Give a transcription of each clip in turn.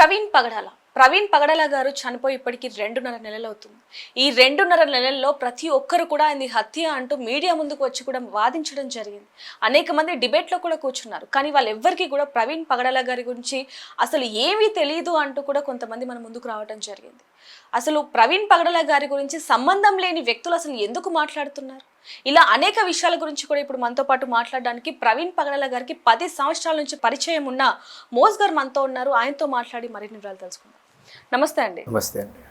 ప్రవీణ్ పగడాల గారు చనిపోయి ఇప్పటికి 2.5 నెలలు అవుతుంది. ఈ 2.5 నెలల్లో ప్రతి ఒక్కరు కూడా ఆయనది హత్య అంటూ మీడియా ముందుకు వచ్చి కూడా వాదించడం జరిగింది. అనేక మంది డిబేట్లో కూడా కూర్చున్నారు. కానీ వాళ్ళెవ్వరికీ కూడా ప్రవీణ్ పగడాల గారి గురించి అసలు ఏమీ తెలియదు అంటూ కూడా కొంతమంది మన ముందుకు రావడం జరిగింది. అసలు ప్రవీణ్ పగడాల గారి గురించి సంబంధం లేని వ్యక్తులు అసలు ఎందుకు మాట్లాడుతున్నారు? ఇలా అనేక విషయాల గురించి కూడా ఇప్పుడు మనతో పాటు మాట్లాడడానికి ప్రవీణ్ పగడాల గారికి 10 సంవత్సరాల నుంచి పరిచయం ఉన్న మోజ్ గారు మనతో ఉన్నారు. ఆయనతో మాట్లాడి మరిన్ని వివరాలు తెలుసుకుందాం. నమస్తే అండి. నమస్తే అండి.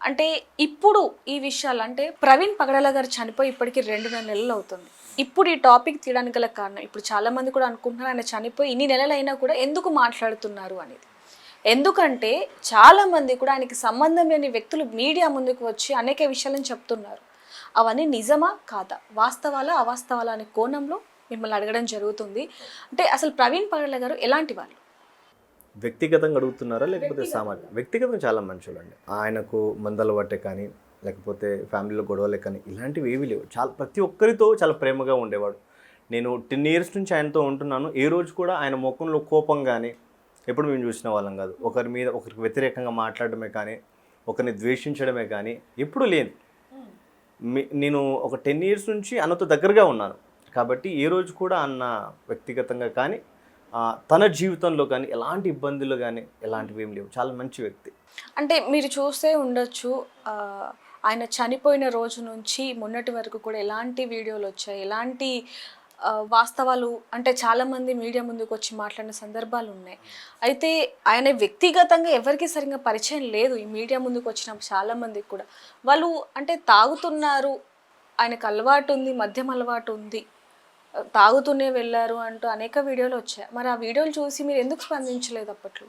అంటే ఇప్పుడు ఈ విషయాలు అంటే ప్రవీణ్ పగడాల గారు చనిపోయి ఇప్పటికి 2.5 నెలలు అవుతుంది. ఇప్పుడు ఈ టాపిక్ తీయడానికి గల కారణం ఇప్పుడు చాలా మంది కూడా అనుకుంటున్నారు ఆయన చనిపోయి ఇన్ని నెలలైనా కూడా ఎందుకు మాట్లాడుతున్నారు అనేది. ఎందుకంటే చాలా మంది కూడా ఆయనకి సంబంధం లేని వ్యక్తులు మీడియా ముందుకు వచ్చి అనేక విషయాలను చెప్తున్నారు. అవన్నీ నిజమా కాదా, వాస్తవాలా అవాస్తవాలా అనే కోణంలో మిమ్మల్ని అడగడం జరుగుతుంది. అంటే అసలు ప్రవీణ్ పగడాల గారు ఎలాంటి వాళ్ళు? వ్యక్తిగతంగా అడుగుతున్నారా లేకపోతే సామాన్య? వ్యక్తిగతంగా చాలా మంచోళ్ళు అండి. ఆయనకు మందలు పట్టే కానీ లేకపోతే ఫ్యామిలీలో గొడవలే కానీ ఇలాంటివి ఏవీ లేవు. చాలా ప్రతి ఒక్కరితో చాలా ప్రేమగా ఉండేవాడు. నేను 10 ఇయర్స్ నుంచి ఆయనతో ఉంటున్నాను. ఏ రోజు కూడా ఆయన ముఖంలో కోపం కానీ ఎప్పుడు మేము చూసిన వాళ్ళం కాదు. ఒకరి మీద ఒకరికి వ్యతిరేకంగా మాట్లాడడమే కానీ ఒకరిని ద్వేషించడమే కానీ ఎప్పుడూ లేదు. నేను ఒక 10 ఇయర్స్ నుంచి అన్నతో దగ్గరగా ఉన్నాను కాబట్టి ఏ రోజు కూడా అన్న వ్యక్తిగతంగా కానీ తన జీవితంలో కానీ ఎలాంటి ఇబ్బందులు కానీ ఎలాంటివి ఏం లేవు. చాలా మంచి వ్యక్తి. అంటే మీరు చూస్తే ఉండొచ్చు ఆయన చనిపోయిన రోజు నుంచి మొన్నటి వరకు కూడా ఎలాంటి వీడియోలు వచ్చాయి, ఎలాంటి వాస్తవాలు అంటే చాలామంది మీడియా ముందుకు వచ్చి మాట్లాడిన సందర్భాలు ఉన్నాయి. అయితే ఆయన వ్యక్తిగతంగా ఎవరికి సరిగ్గా పరిచయం లేదు. ఈ మీడియా ముందుకు వచ్చిన చాలామందికి కూడా వాళ్ళు అంటే తాగుతున్నారు, ఆయనకు అలవాటు ఉంది, మద్యం అలవాటు ఉంది, తాగుతూనే వెళ్ళారు అంటూ అనేక వీడియోలు వచ్చాయి. మరి ఆ వీడియోలు చూసి మీరు ఎందుకు స్పందించలేదు అప్పట్లో?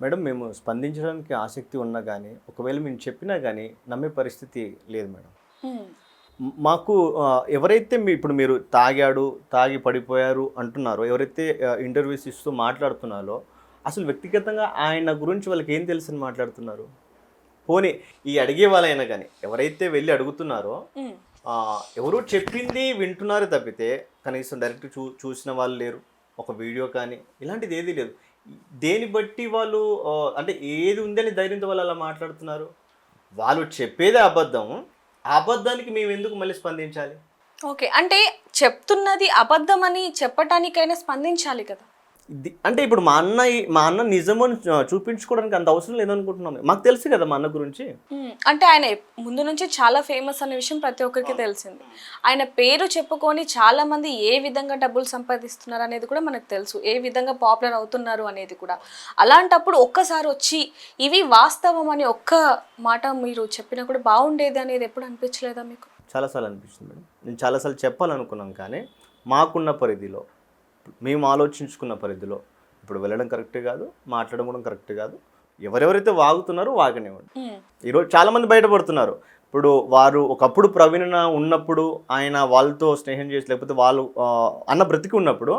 మేడం, మేము స్పందించడానికి ఆసక్తి ఉన్నా కానీ ఒకవేళ మేము చెప్పినా కానీ నమ్మే పరిస్థితి లేదు మేడం. మాకు ఎవరైతే ఇప్పుడు మీరు తాగి పడిపోయారు అంటున్నారో, ఎవరైతే ఇంటర్వ్యూస్ ఇస్తూ మాట్లాడుతున్నారో అసలు వ్యక్తిగతంగా ఆయన గురించి వాళ్ళకి ఏం తెలుసని మాట్లాడుతున్నారు? పోనీ ఈ అడిగే వాళ్ళైనా కానీ ఎవరైతే వెళ్ళి అడుగుతున్నారో ఎవరో చెప్పింది వింటున్నారో తప్పితే కనీసం డైరెక్ట్ చూసిన వాళ్ళు లేరు. ఒక వీడియో కానీ ఇలాంటిది ఏదీ లేదు. దేని బట్టి వాళ్ళు అంటే ఏది ఉందని ధైర్యంతో వాళ్ళు అలా మాట్లాడుతున్నారు? వాళ్ళు చెప్పేదే అబద్ధం. ఆ అబద్ధానికి మేము ఎందుకు మళ్ళీ స్పందించాలి? ఓకే, అంటే చెప్తున్నది అబద్ధం అని చెప్పటానికైనా స్పందించాలి కదా. అంటే ఇప్పుడు మా అన్న నిజము చూపించుకోవడానికి అంత అవసరం లేదనుకుంటున్నాం. మాకు తెలుసు కదా మా అన్న గురించి. అంటే ఆయన ముందు నుంచి చాలా ఫేమస్ అనే విషయం ప్రతి ఒక్కరికి తెలిసింది. ఆయన పేరు చెప్పుకొని చాలా మంది ఏ విధంగా డబ్బులు సంపాదిస్తున్నారు అనేది కూడా మనకు తెలుసు, ఏ విధంగా పాపులర్ అవుతున్నారు అనేది కూడా. అలాంటప్పుడు ఒక్కసారి వచ్చి ఇవి వాస్తవం అని ఒక్క మాట మీరు చెప్పినా కూడా బాగుండేది అనేది ఎప్పుడు అనిపించలేదా మీకు? చాలాసార్లు అనిపిస్తుంది మేడం. నేను చాలాసార్లు చెప్పాలనుకున్నాం కానీ మాకున్న పరిధిలో మేము ఆలోచించుకున్న పరిధిలో ఇప్పుడు వెళ్ళడం కరెక్టే కాదు, మాట్లాడడం కూడా కరెక్ట్ కాదు. ఎవరెవరైతే వాగుతున్నారో వాగనివ్వండి. ఈరోజు చాలామంది బయటపడుతున్నారు. ఇప్పుడు వారు ఒకప్పుడు ప్రవీణ ఉన్నప్పుడు ఆయన వాళ్ళతో స్నేహం చేసి లేకపోతే వాళ్ళు అన్న బ్రతికి ఉన్నప్పుడు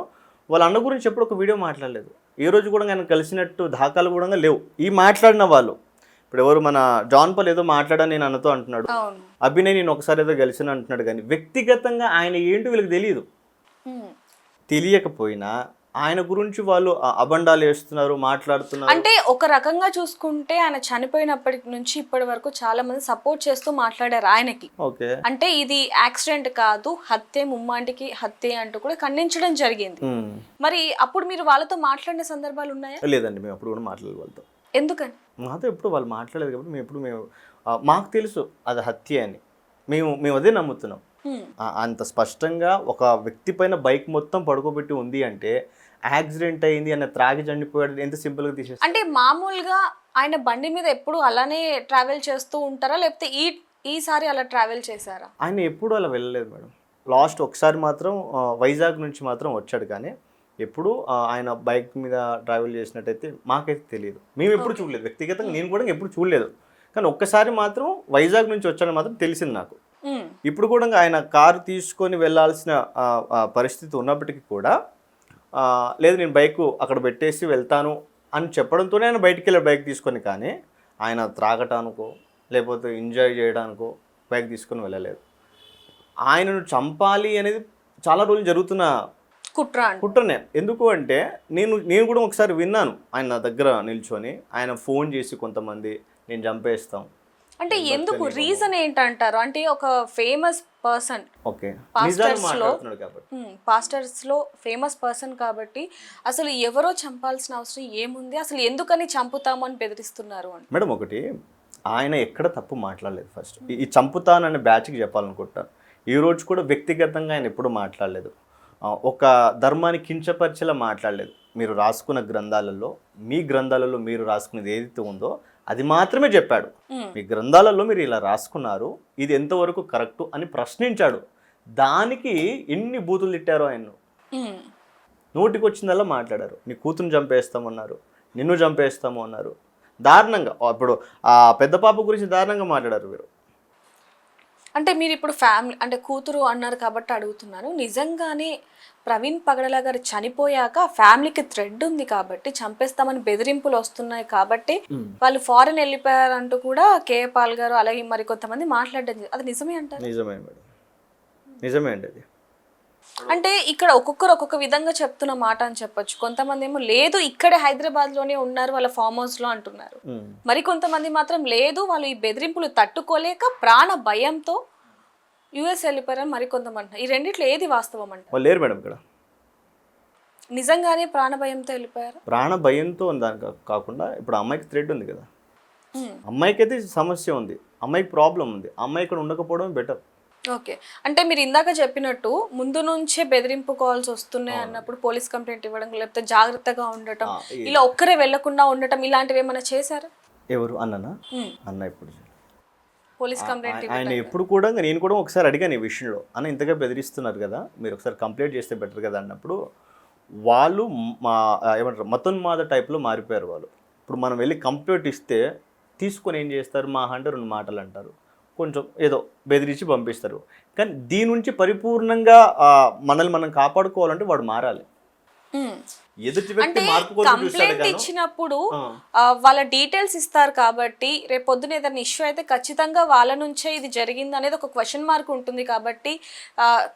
వాళ్ళ అన్న గురించి ఎప్పుడు ఒక వీడియో మాట్లాడలేదు. ఏ రోజు కూడా ఆయన కలిసినట్టు దాఖలు కూడా లేవు. ఈ మాట్లాడిన వాళ్ళు ఇప్పుడు ఎవరు మన జాన్ పాల్ ఏదో మాట్లాడని నేను అన్నతో అంటున్నాడు, అభినయ్ నేను ఒకసారి ఏదో కలిసిన అంటున్నాడు. కానీ వ్యక్తిగతంగా ఆయన ఏంటో వీళ్ళకి తెలియదు. తెలియకపోయినా ఆయన గురించి వాళ్ళు అబండాలు వేస్తున్నారు, మాట్లాడుతున్నారు. అంటే ఒక రకంగా చూసుకుంటే ఆయన చనిపోయినప్పటి నుంచి ఇప్పటి వరకు చాలా మంది సపోర్ట్ చేస్తూ మాట్లాడారు ఆయనకి. ఓకే, అంటే ఇది యాక్సిడెంట్ కాదు, హత్య, ముమ్మాంటికి హత్య అంటూ కూడా ఖండించడం జరిగింది. మరి అప్పుడు మీరు వాళ్ళతో మాట్లాడిన సందర్భాలు ఉన్నాయా? లేదండి, మేము అప్పుడు కూడా మాట్లాడలేదు వాళ్ళతో. ఎందుకని? మాతో ఎప్పుడు వాళ్ళు మాట్లాడలేదు కాబట్టి మేము మాకు తెలుసు అది హత్య అని. మేము అదే నమ్ముతున్నాం. అంత స్పష్టంగా ఒక వ్యక్తి పైన బైక్ మొత్తం పడుకోబెట్టి ఉంది అంటే యాక్సిడెంట్ అయింది అన్న త్రాగి చనిపోయాడు ఎంత సింపుల్గా తీసేస్తారు. అంటే మామూలుగా ఆయన బండి మీద ఎప్పుడు అలానే ట్రావెల్ చేస్తూ ఉంటారా లేకపోతే ఈసారి అలా ట్రావెల్ చేశారా? ఆయన ఎప్పుడు అలా వెళ్ళలేదు మేడం. లాస్ట్ ఒకసారి మాత్రం వైజాగ్ నుంచి మాత్రం వచ్చాడు కానీ ఎప్పుడు ఆయన బైక్ మీద ట్రావెల్ చేసినట్టయితే మాకైతే తెలియదు. మేము ఎప్పుడు చూడలేదు. వ్యక్తిగతంగా నేను కూడా ఎప్పుడు చూడలేదు. కానీ ఒక్కసారి మాత్రం వైజాగ్ నుంచి వచ్చాడని మాత్రం తెలిసింది నాకు. ఇప్పుడు కూడా ఆయన కారు తీసుకొని వెళ్ళాల్సిన పరిస్థితి ఉన్నప్పటికీ కూడా లేదు నేను బైకు అక్కడ పెట్టేసి వెళ్తాను అని చెప్పడంతోనే ఆయన బయటికి వెళ్ళాడు బైక్ తీసుకొని. కానీ ఆయన త్రాగటానికో లేకపోతే ఎంజాయ్ చేయడానికో బైక్ తీసుకొని వెళ్ళలేదు. ఆయనను చంపాలి అనేది చాలా రోజులు జరుగుతున్న కుట్ర అంట. కుట్రనే. ఎందుకు అంటే నేను కూడా ఒకసారి విన్నాను ఆయన నా దగ్గర నిల్చొని ఆయన ఫోన్ చేసి కొంతమంది నేను చంపేస్తాం. అంటే ఎందుకు రీజన్ ఏంటంటారు? అంటే ఒక ఫేమస్ పర్సన్, ఓకే నిజాలు మాట్లాడుతున్నాడు కాబట్టి. పాస్టర్స్ లో ఫేమస్ పర్సన్ కాబట్టి అసలు ఎవరో చంపాల్సిన అవసరం ఏముంది, అసలు ఎందుకని చంపుతాము అని బెదిరిస్తున్నారు అని. మేడం ఒకటి ఆయన ఎక్కడ తప్పు మాట్లాడలేదు. ఫస్ట్ ఈ చంపుతాననే బ్యాచ్కి చెప్పాలనుకుంటాను. ఈ రోజు కూడా వ్యక్తిగతంగా ఆయన ఎప్పుడు మాట్లాడలేదు. ఒక ధర్మాన్ని కించపరిచేలా మాట్లాడలేదు. మీరు రాసుకున్న గ్రంథాలలో మీ గ్రంథాలలో మీరు రాసుకునేది ఏదైతే ఉందో అది మాత్రమే చెప్పాడు. మీ గ్రంథాలలో మీరు ఇలా రాసుకున్నారు, ఇది ఎంతవరకు కరెక్టు అని ప్రశ్నించాడు. దానికి ఎన్ని బూతులు తిట్టారో ఆయన. నోటికి వచ్చిందల్లా మాట్లాడారు. నీ కూతురుని చంపేస్తామన్నారు, నిన్ను చంపేస్తాము అన్నారు. దారుణంగా ఇప్పుడు ఆ పెద్ద పాప గురించి దారుణంగా మాట్లాడారు మీరు. అంటే మీరు ఇప్పుడు ఫ్యామిలీ అంటే కూతురు అన్నారు కాబట్టి అడుగుతున్నాను, నిజంగానే ప్రవీణ్ పగడల గారు చనిపోయాక ఫ్యామిలీకి థ్రెడ్ ఉంది కాబట్టి చంపేస్తామని బెదిరింపులు వస్తున్నాయి కాబట్టి వాళ్ళు ఫారెన్ వెళ్ళిపోయారంటూ కూడా కేఏ పాల్ గారు అలాగే మరి కొంతమంది మాట్లాడడం, అది నిజమే అంటారు? నిజమే మేడం, నిజమే అండి అది. అంటే ఇక్కడ ఒక్కొక్కరు ఒక్కొక్క విధంగా చెప్తున్న మాట అని చెప్పొచ్చు. కొంతమంది ఏమో లేదు ఇక్కడే హైదరాబాద్ లోనే ఉన్నారు వాళ్ళ ఫామ్ హౌస్ లో అంటున్నారు. మరి కొంతమంది మాత్రం లేదు వాళ్ళు ఈ బెదిరింపులు తట్టుకోలేక ప్రాణ భయంతో యుఎస్ వెళ్ళిపోయారని మరి కొంతమంది. ఈ రెండిట్లో ఏది వాస్తవం అంటే? వాళ్ళు లేరు మేడం ఇక్కడ. నిజంగానే ప్రాణ భయంతో వెళ్ళిపోయారు. ప్రాణ భయంతో దాని కాకుండా ఇప్పుడు అమ్మాయికి థ్రెడ్ ఉంది కదా, అమ్మాయికి అయితే సమస్య ఉంది, అమ్మాయికి ప్రాబ్లం ఉంది, అమ్మాయి ఇక్కడ ఉండకపోవడం బెటర్. ఓకే, అంటే మీరు ఇందాక చెప్పినట్టు ముందు నుంచే బెదిరింపు కాల్స్ వస్తున్నాయి అన్నప్పుడు పోలీస్ కంప్లైంట్ ఇవ్వడం లేకపోతే జాగ్రత్తగా ఉండటం, ఇలా ఒక్కరే వెళ్లకుండా ఉండటం ఇలాంటివి ఏమైనా చేశారా? ఎవరు అన్ననా? అన్న ఇప్పుడు పోలీస్ కంప్లైంట్ ఆయన ఎప్పుడు కూడా నేను కూడా ఒకసారి అడిగాను ఈ విషయంలో, అన్న ఇంతగా బెదిరిస్తున్నారు కదా మీరు ఒకసారి కంప్లైంట్ చేస్తే బెటర్ కదా అన్నప్పుడు వాళ్ళు ఏమంటారు మతోన్మాద టైప్లో మారిపోయారు వాళ్ళు. ఇప్పుడు మనం వెళ్ళి కంప్లైంట్ ఇస్తే తీసుకొని ఏం చేస్తారు, మా అంటే 2 మాటలు అంటారు, కొంచెం ఏదో బెదిరించి పంపిస్తారు. కానీ దీని నుంచి పరిపూర్ణంగా మనల్ని మనం కాపాడుకోవాలంటే వాడు మారాలి. ఎదుటి వ్యక్తి మార్పు కోసం కంప్లైంట్ ఇచ్చినప్పుడు వాళ్ళ డీటెయిల్స్ ఇస్తారు కాబట్టి రేపు పొద్దున ఏదైనా ఇష్యూ అయితే ఖచ్చితంగా వాళ్ళ నుంచే ఇది జరిగింది అనేది ఒక క్వశ్చన్ మార్క్ ఉంటుంది కాబట్టి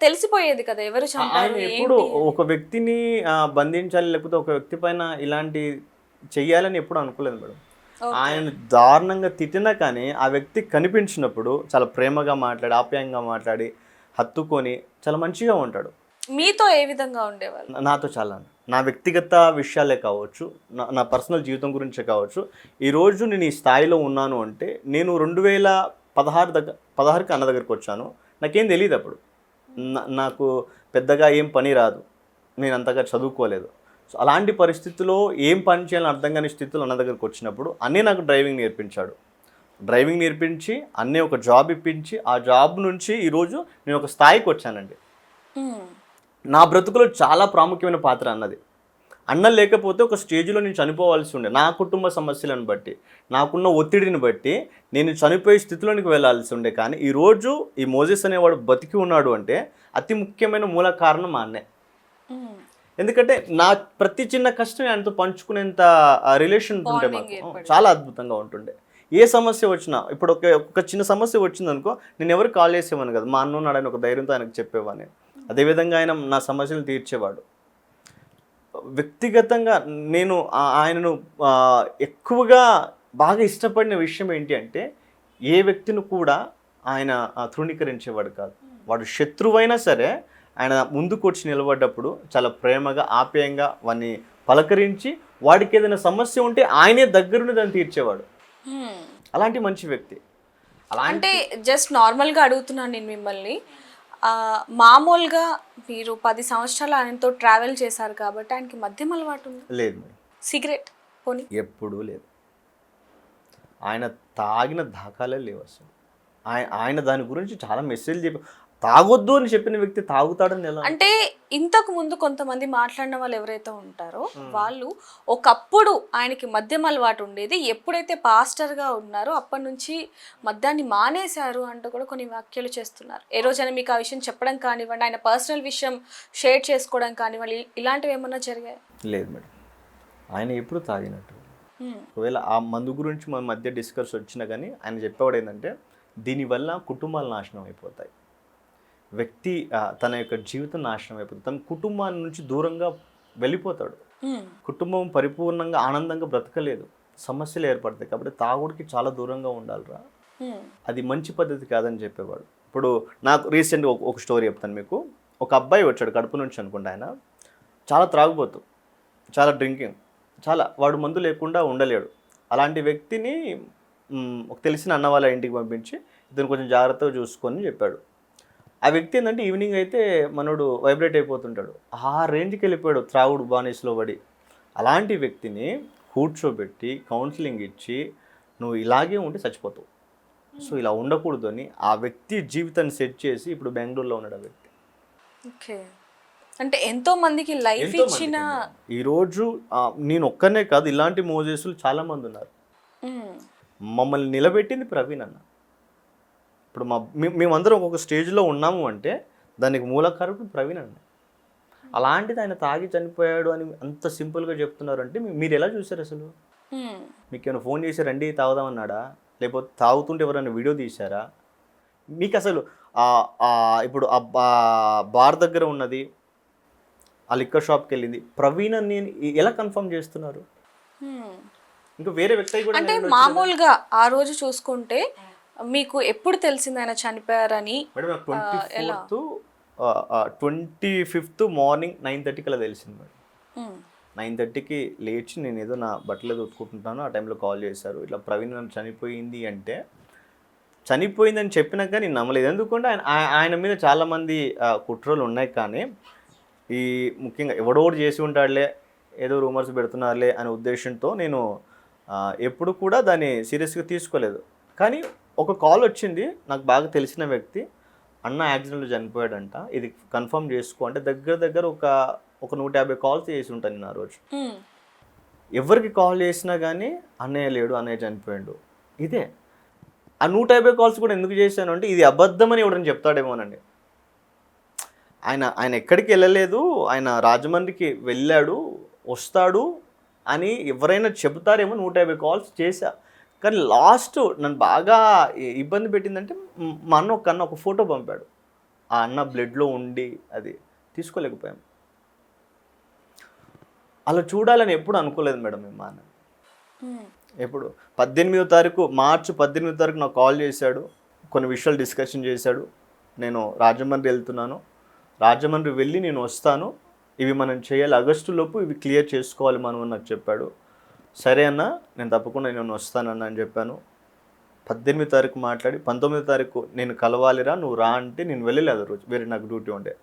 తెలిసిపోయేది కదా ఎవరు చంపారు. ఎప్పుడు ఒక వ్యక్తిని బంధించాలి లేకపోతే ఒక వ్యక్తి పైన ఇలాంటి చెయ్యాలని ఎప్పుడు అనుకోలేదు మేడం. ఆయన దారుణంగా తిట్టినా కానీ ఆ వ్యక్తి కనిపించినప్పుడు చాలా ప్రేమగా మాట్లాడి ఆప్యాయంగా మాట్లాడి హత్తుకొని చాలా మంచిగా ఉంటాడు. మీతో ఏ విధంగా ఉండేవాళ్ళు? నాతో చాలా, నా వ్యక్తిగత విషయాలే కావచ్చు, నా పర్సనల్ జీవితం గురించే కావచ్చు. ఈరోజు నేను ఈ స్థాయిలో ఉన్నాను అంటే నేను 2016కి అన్న దగ్గరికి వచ్చాను. నాకేం తెలియదు అప్పుడు, నాకు పెద్దగా ఏం పని రాదు, నేను అంతగా చదువుకోలేదు. సో అలాంటి పరిస్థితుల్లో ఏం పని చేయాలని అర్థం కాని స్థితిలో అన్న దగ్గరికి వచ్చినప్పుడు అన్నీ నాకు డ్రైవింగ్ నేర్పించాడు. డ్రైవింగ్ నేర్పించి అన్నీ ఒక జాబ్ ఇప్పించి ఆ జాబ్ నుంచి ఈరోజు నేను ఒక స్థాయికి వచ్చానండి. నా బ్రతుకులో చాలా ప్రాముఖ్యమైన పాత్ర అన్నది. అన్న లేకపోతే ఒక స్టేజ్లో నేను చనిపోవాల్సి ఉండే, నా కుటుంబ సమస్యలను బట్టి నాకున్న ఒత్తిడిని బట్టి నేను చనిపోయే స్థితిలోనికి వెళ్ళాల్సి ఉండే. కానీ ఈరోజు ఈ మోజెస్ అనేవాడు బతికి ఉన్నాడు అంటే అతి ముఖ్యమైన మూల కారణం మా అన్నే. ఎందుకంటే నా ప్రతి చిన్న కష్టం ఆయనతో పంచుకునేంత రిలేషన్ ఉంటుండే మాకు, చాలా అద్భుతంగా ఉంటుండే. ఏ సమస్య వచ్చినా ఇప్పుడు ఒక చిన్న సమస్య వచ్చిందనుకో నేను ఎవరికి కాల్ చేసేవాను కదా, మా అన్న ఉన్నాడని ఒక ధైర్యంతో ఆయనకు చెప్పేవాడిని. అదేవిధంగా ఆయన నా సమస్యలు తీర్చేవాడు. వ్యక్తిగతంగా నేను ఆయనను ఎక్కువగా బాగా ఇష్టపడిన విషయం ఏంటి అంటే ఏ వ్యక్తిని కూడా ఆయన తృణీకరించేవాడు కాదు. వాడు శత్రువైనా సరే ఆయన ముందుకు వచ్చి నిలబడ్డప్పుడు చాలా ప్రేమగా ఆప్యాయంగా వాడిని పలకరించి వాడికి ఏదైనా సమస్య ఉంటే ఆయనే దగ్గరుండి దాన్ని తీర్చేవాడు. అలాంటి మంచి వ్యక్తి. అంటే జస్ట్ నార్మల్గా అడుగుతున్నాను నేను మిమ్మల్ని, మామూలుగా మీరు 10 సంవత్సరాలు ఆయనతో ట్రావెల్ చేశారు కాబట్టి ఆయనకి మద్యం అలవాటు ఉంది? లేదు మేడం. సిగరెట్ పోనీ? ఎప్పుడూ లేదు. ఆయన తాగిన దాఖలే లేవు అసలు. ఆయన దాని గురించి చాలా మెసేజ్ చెప్పి తాగొద్దు అని చెప్పిన వ్యక్తి తాగుతాడని ఎలా? అంటే ఇంతకు ముందు కొంతమంది మాట్లాడిన వాళ్ళు ఎవరైతే ఉంటారో వాళ్ళు ఒకప్పుడు ఆయనకి మద్యం అలవాటు ఉండేది, ఎప్పుడైతే పాస్టర్గా ఉన్నారో అప్పటి నుంచి మద్యాన్ని మానేశారు అంటూ కూడా కొన్ని వ్యాఖ్యలు చేస్తున్నారు. ఏ రోజైనా మీకు ఆ విషయం చెప్పడం కానివ్వండి, ఆయన పర్సనల్ విషయం షేర్ చేసుకోవడం కానివ్వండి, ఇలాంటివి ఏమన్నా జరిగాయి? లేదు మేడం, ఆయన ఎప్పుడు తాగినట్టు. ఒకవేళ ఆ మందు గురించి మన మధ్య డిస్కస్ వచ్చినా కానీ ఆయన చెప్పేవాడు ఏంటంటే దీనివల్ల కుటుంబాలు నాశనం అయిపోతాయి, వ్యక్తి తన యొక్క జీవితం నాశనం అయిపోతుంది, తన కుటుంబాన్ని నుంచి దూరంగా వెళ్ళిపోతాడు. కుటుంబం పరిపూర్ణంగా ఆనందంగా బ్రతకలేదు, సమస్యలు ఏర్పడతాయి. కాబట్టి తాగుడికి చాలా దూరంగా ఉండాలిరా, అది మంచి పద్ధతి కాదని చెప్పేవాడు. ఇప్పుడు నాకు రీసెంట్గా ఒక స్టోరీ చెప్తాను మీకు. ఒక అబ్బాయి వచ్చాడు కడుపు నుంచి అనుకుంటా, ఆయన చాలా త్రాగుబోతు, చాలా డ్రింకింగ్, చాలా వాడు మందు లేకుండా ఉండలేడు. అలాంటి వ్యక్తిని ఒక తెలిసిన అన్న వాళ్ళ ఇంటికి పంపించి ఇతను కొంచెం జాగ్రత్తగా చూసుకొని చెప్పాడు. ఆ వ్యక్తి ఏంటంటే ఈవినింగ్ అయితే మనోడు వైబ్రేట్ అయిపోతుంటాడు, ఆ రేంజ్కి వెళ్ళిపోయాడు త్రాగుడు బానిసలో పడి. అలాంటి వ్యక్తిని కూర్చోబెట్టి కౌన్సిలింగ్ ఇచ్చి నువ్వు ఇలాగే ఉంటే చచ్చిపోతావు, సో ఇలా ఉండకూడదు అని ఆ వ్యక్తి జీవితాన్ని సెట్ చేసి ఇప్పుడు బెంగళూరులో ఉన్నాడు ఆ వ్యక్తి. ఓకే, అంటే ఎంతో మందికి లైఫ్ ఇచ్చిన ఈరోజు నేను ఒక్కనే కాదు, ఇలాంటి మోజెస్లు చాలా మంది ఉన్నారు. మమ్మల్ని నిలబెట్టింది ప్రవీణ్ అన్న. ఇప్పుడు మేమందరం ఒక స్టేజ్లో ఉన్నాము అంటే దానికి మూలకారకుడు ప్రవీణ్ అన్న. అలాంటిది ఆయన తాగి చనిపోయాడు అని అంత సింపుల్గా చెప్తున్నారు అంటే మీరు ఎలా చూసారు అసలు? మీకు ఏమైనా ఫోన్ చేసి రండి తాగుదామన్నాడా, లేకపోతే తాగుతుంటే ఎవరైనా వీడియో తీశారా? మీకు అసలు ఇప్పుడు ఆ బార్ దగ్గర ఉన్నది, ఆ లిక్కర్ షాప్కి వెళ్ళింది ప్రవీణ్ అని ఎలా కన్ఫర్మ్ చేస్తున్నారు? ఇంకా వేరే వ్యక్తి కూడా అంటే మామూలుగా ఆ రోజు చూసుకుంటే మీకు ఎప్పుడు తెలిసింది ఆయన చనిపోయారని? మేడం 25th మార్నింగ్ 9:30కి అలా తెలిసింది మేడం. 9:30కి లేచి నేను ఏదో నా బట్టలు ఉతుకుంటున్నాను, ఆ టైంలో కాల్ చేశారు, ఇట్లా ప్రవీణ్ చనిపోయింది అంటే. చనిపోయిందని చెప్పినాక నేను నమ్మలేదు, ఎందుకంటే ఆయన మీద చాలామంది కుట్రలు ఉన్నాయి. కానీ ఈ ముఖ్యంగా ఎవడోడు చేసి ఉంటాడులే, ఏదో రూమర్స్ పెడుతున్నారులే అనే ఉద్దేశంతో నేను ఎప్పుడు కూడా దాన్ని సీరియస్గా తీసుకోలేదు. కానీ ఒక కాల్ వచ్చింది, నాకు బాగా తెలిసిన వ్యక్తి, అన్న యాక్సిడెంట్లో చనిపోయాడంట, ఇది కన్ఫర్మ్ చేసుకో అంటే దగ్గర ఒక 150 కాల్స్ చేసి ఉంటాను నేను ఆ రోజు. ఎవరికి కాల్ చేసినా కానీ అన్నయ్య లేడు, అన్నయ్య చనిపోయాడు. ఇదే ఆ 150 కాల్స్ కూడా ఎందుకు చేశాను అంటే ఇది అబద్ధమని ఎవడని చెప్తాడేమోనండి. ఆయన ఎక్కడికి వెళ్ళలేదు, ఆయన రాజమండ్రికి వెళ్ళాడు వస్తాడు అని ఎవరైనా చెబుతారేమో 150 కాల్స్ చేశా. కానీ లాస్ట్ నన్ను బాగా ఇబ్బంది పెట్టిందంటే మా అన్న ఒక ఫోటో పంపాడు, ఆ అన్న బ్లడ్లో ఉండి అది తీసుకోలేకపోయాం. అలా చూడాలని ఎప్పుడు అనుకోలేదు మేడం మేము. మా అన్న ఎప్పుడు 18వ తారీఖు మార్చి 18వ తారీఖు నాకు కాల్ చేశాడు, కొన్ని విషయాలు డిస్కషన్ చేశాడు. నేను రాజమండ్రి వెళ్తున్నాను, రాజమండ్రి వెళ్ళి నేను వస్తాను, ఇవి మనం చేయాలి, ఆగస్టులోపు ఇవి క్లియర్ చేసుకోవాలి మనం అని నాకు చెప్పాడు. సరే అన్న నేను తప్పకుండా నేను వస్తానన్న అని చెప్పాను. 18వ తారీఖు మాట్లాడి 19వ తారీఖు నేను కలవాలిరా నువ్వు రా అంటే నేను వెళ్ళలేదు ఆ రోజు, వేరే నాకు డ్యూటీ ఉండే.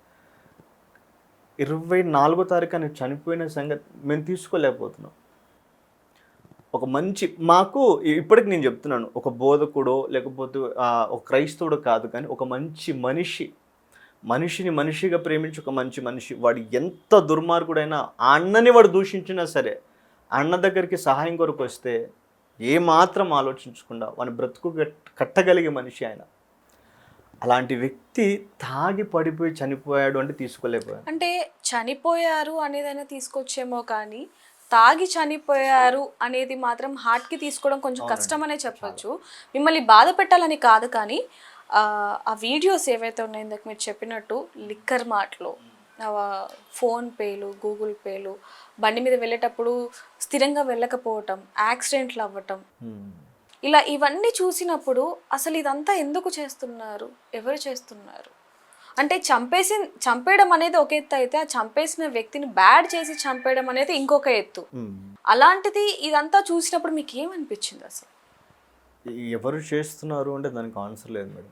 24వ తారీఖు నేను చనిపోయిన సంగతి మేము తీసుకోలేకపోతున్నాం. ఒక మంచి మాకు ఇప్పటికి నేను చెప్తున్నాను, ఒక బోధకుడో లేకపోతే ఒక క్రైస్తవుడో కాదు, కానీ ఒక మంచి మనిషిని మనిషిగా ప్రేమించి ఒక మంచి మనిషి, వాడు ఎంత దుర్మార్గుడైనా ఆ అన్నని వాడు దూషించినా సరే అన్న దగ్గరికి సహాయం కొరకు వస్తే ఏమాత్రం ఆలోచించకుండా వాని బ్రతుకు కట్టగలిగే మనిషి ఆయన. అలాంటి వ్యక్తి తాగి పడిపోయి చనిపోయాడు అంటే తీసుకోలేకపోయాడు. అంటే చనిపోయారు అనేదైనా తీసుకొచ్చేమో, కానీ తాగి చనిపోయారు అనేది మాత్రం హార్ట్కి తీసుకోవడం కొంచెం కష్టమనే చెప్పొచ్చు. మిమ్మల్ని బాధ పెట్టాలని కాదు, కానీ ఆ వీడియోస్ ఏవైతే ఉన్నాయో ఇందాక మీరు చెప్పినట్టు లిక్కర్ మార్ట్లో ఫోన్ పేలు, గూగుల్ పేలు, బండి మీద వెళ్ళేటప్పుడు స్థిరంగా వెళ్ళకపోవటం, యాక్సిడెంట్లు అవ్వటం, ఇలా ఇవన్నీ చూసినప్పుడు అసలు ఇదంతా ఎందుకు చేస్తున్నారు, ఎవరు చేస్తున్నారు? అంటే చంపేయడం అనేది ఒక ఎత్తు అయితే, ఆ చంపేసిన వ్యక్తిని బ్యాడ్ చేసి చంపేయడం అనేది ఇంకొక ఎత్తు. అలాంటిది ఇదంతా చూసినప్పుడు మీకు ఏమనిపించింది అసలు? ఎవరు చేస్తున్నారు అంటే దానికి ఆన్సర్ లేదు మేడం.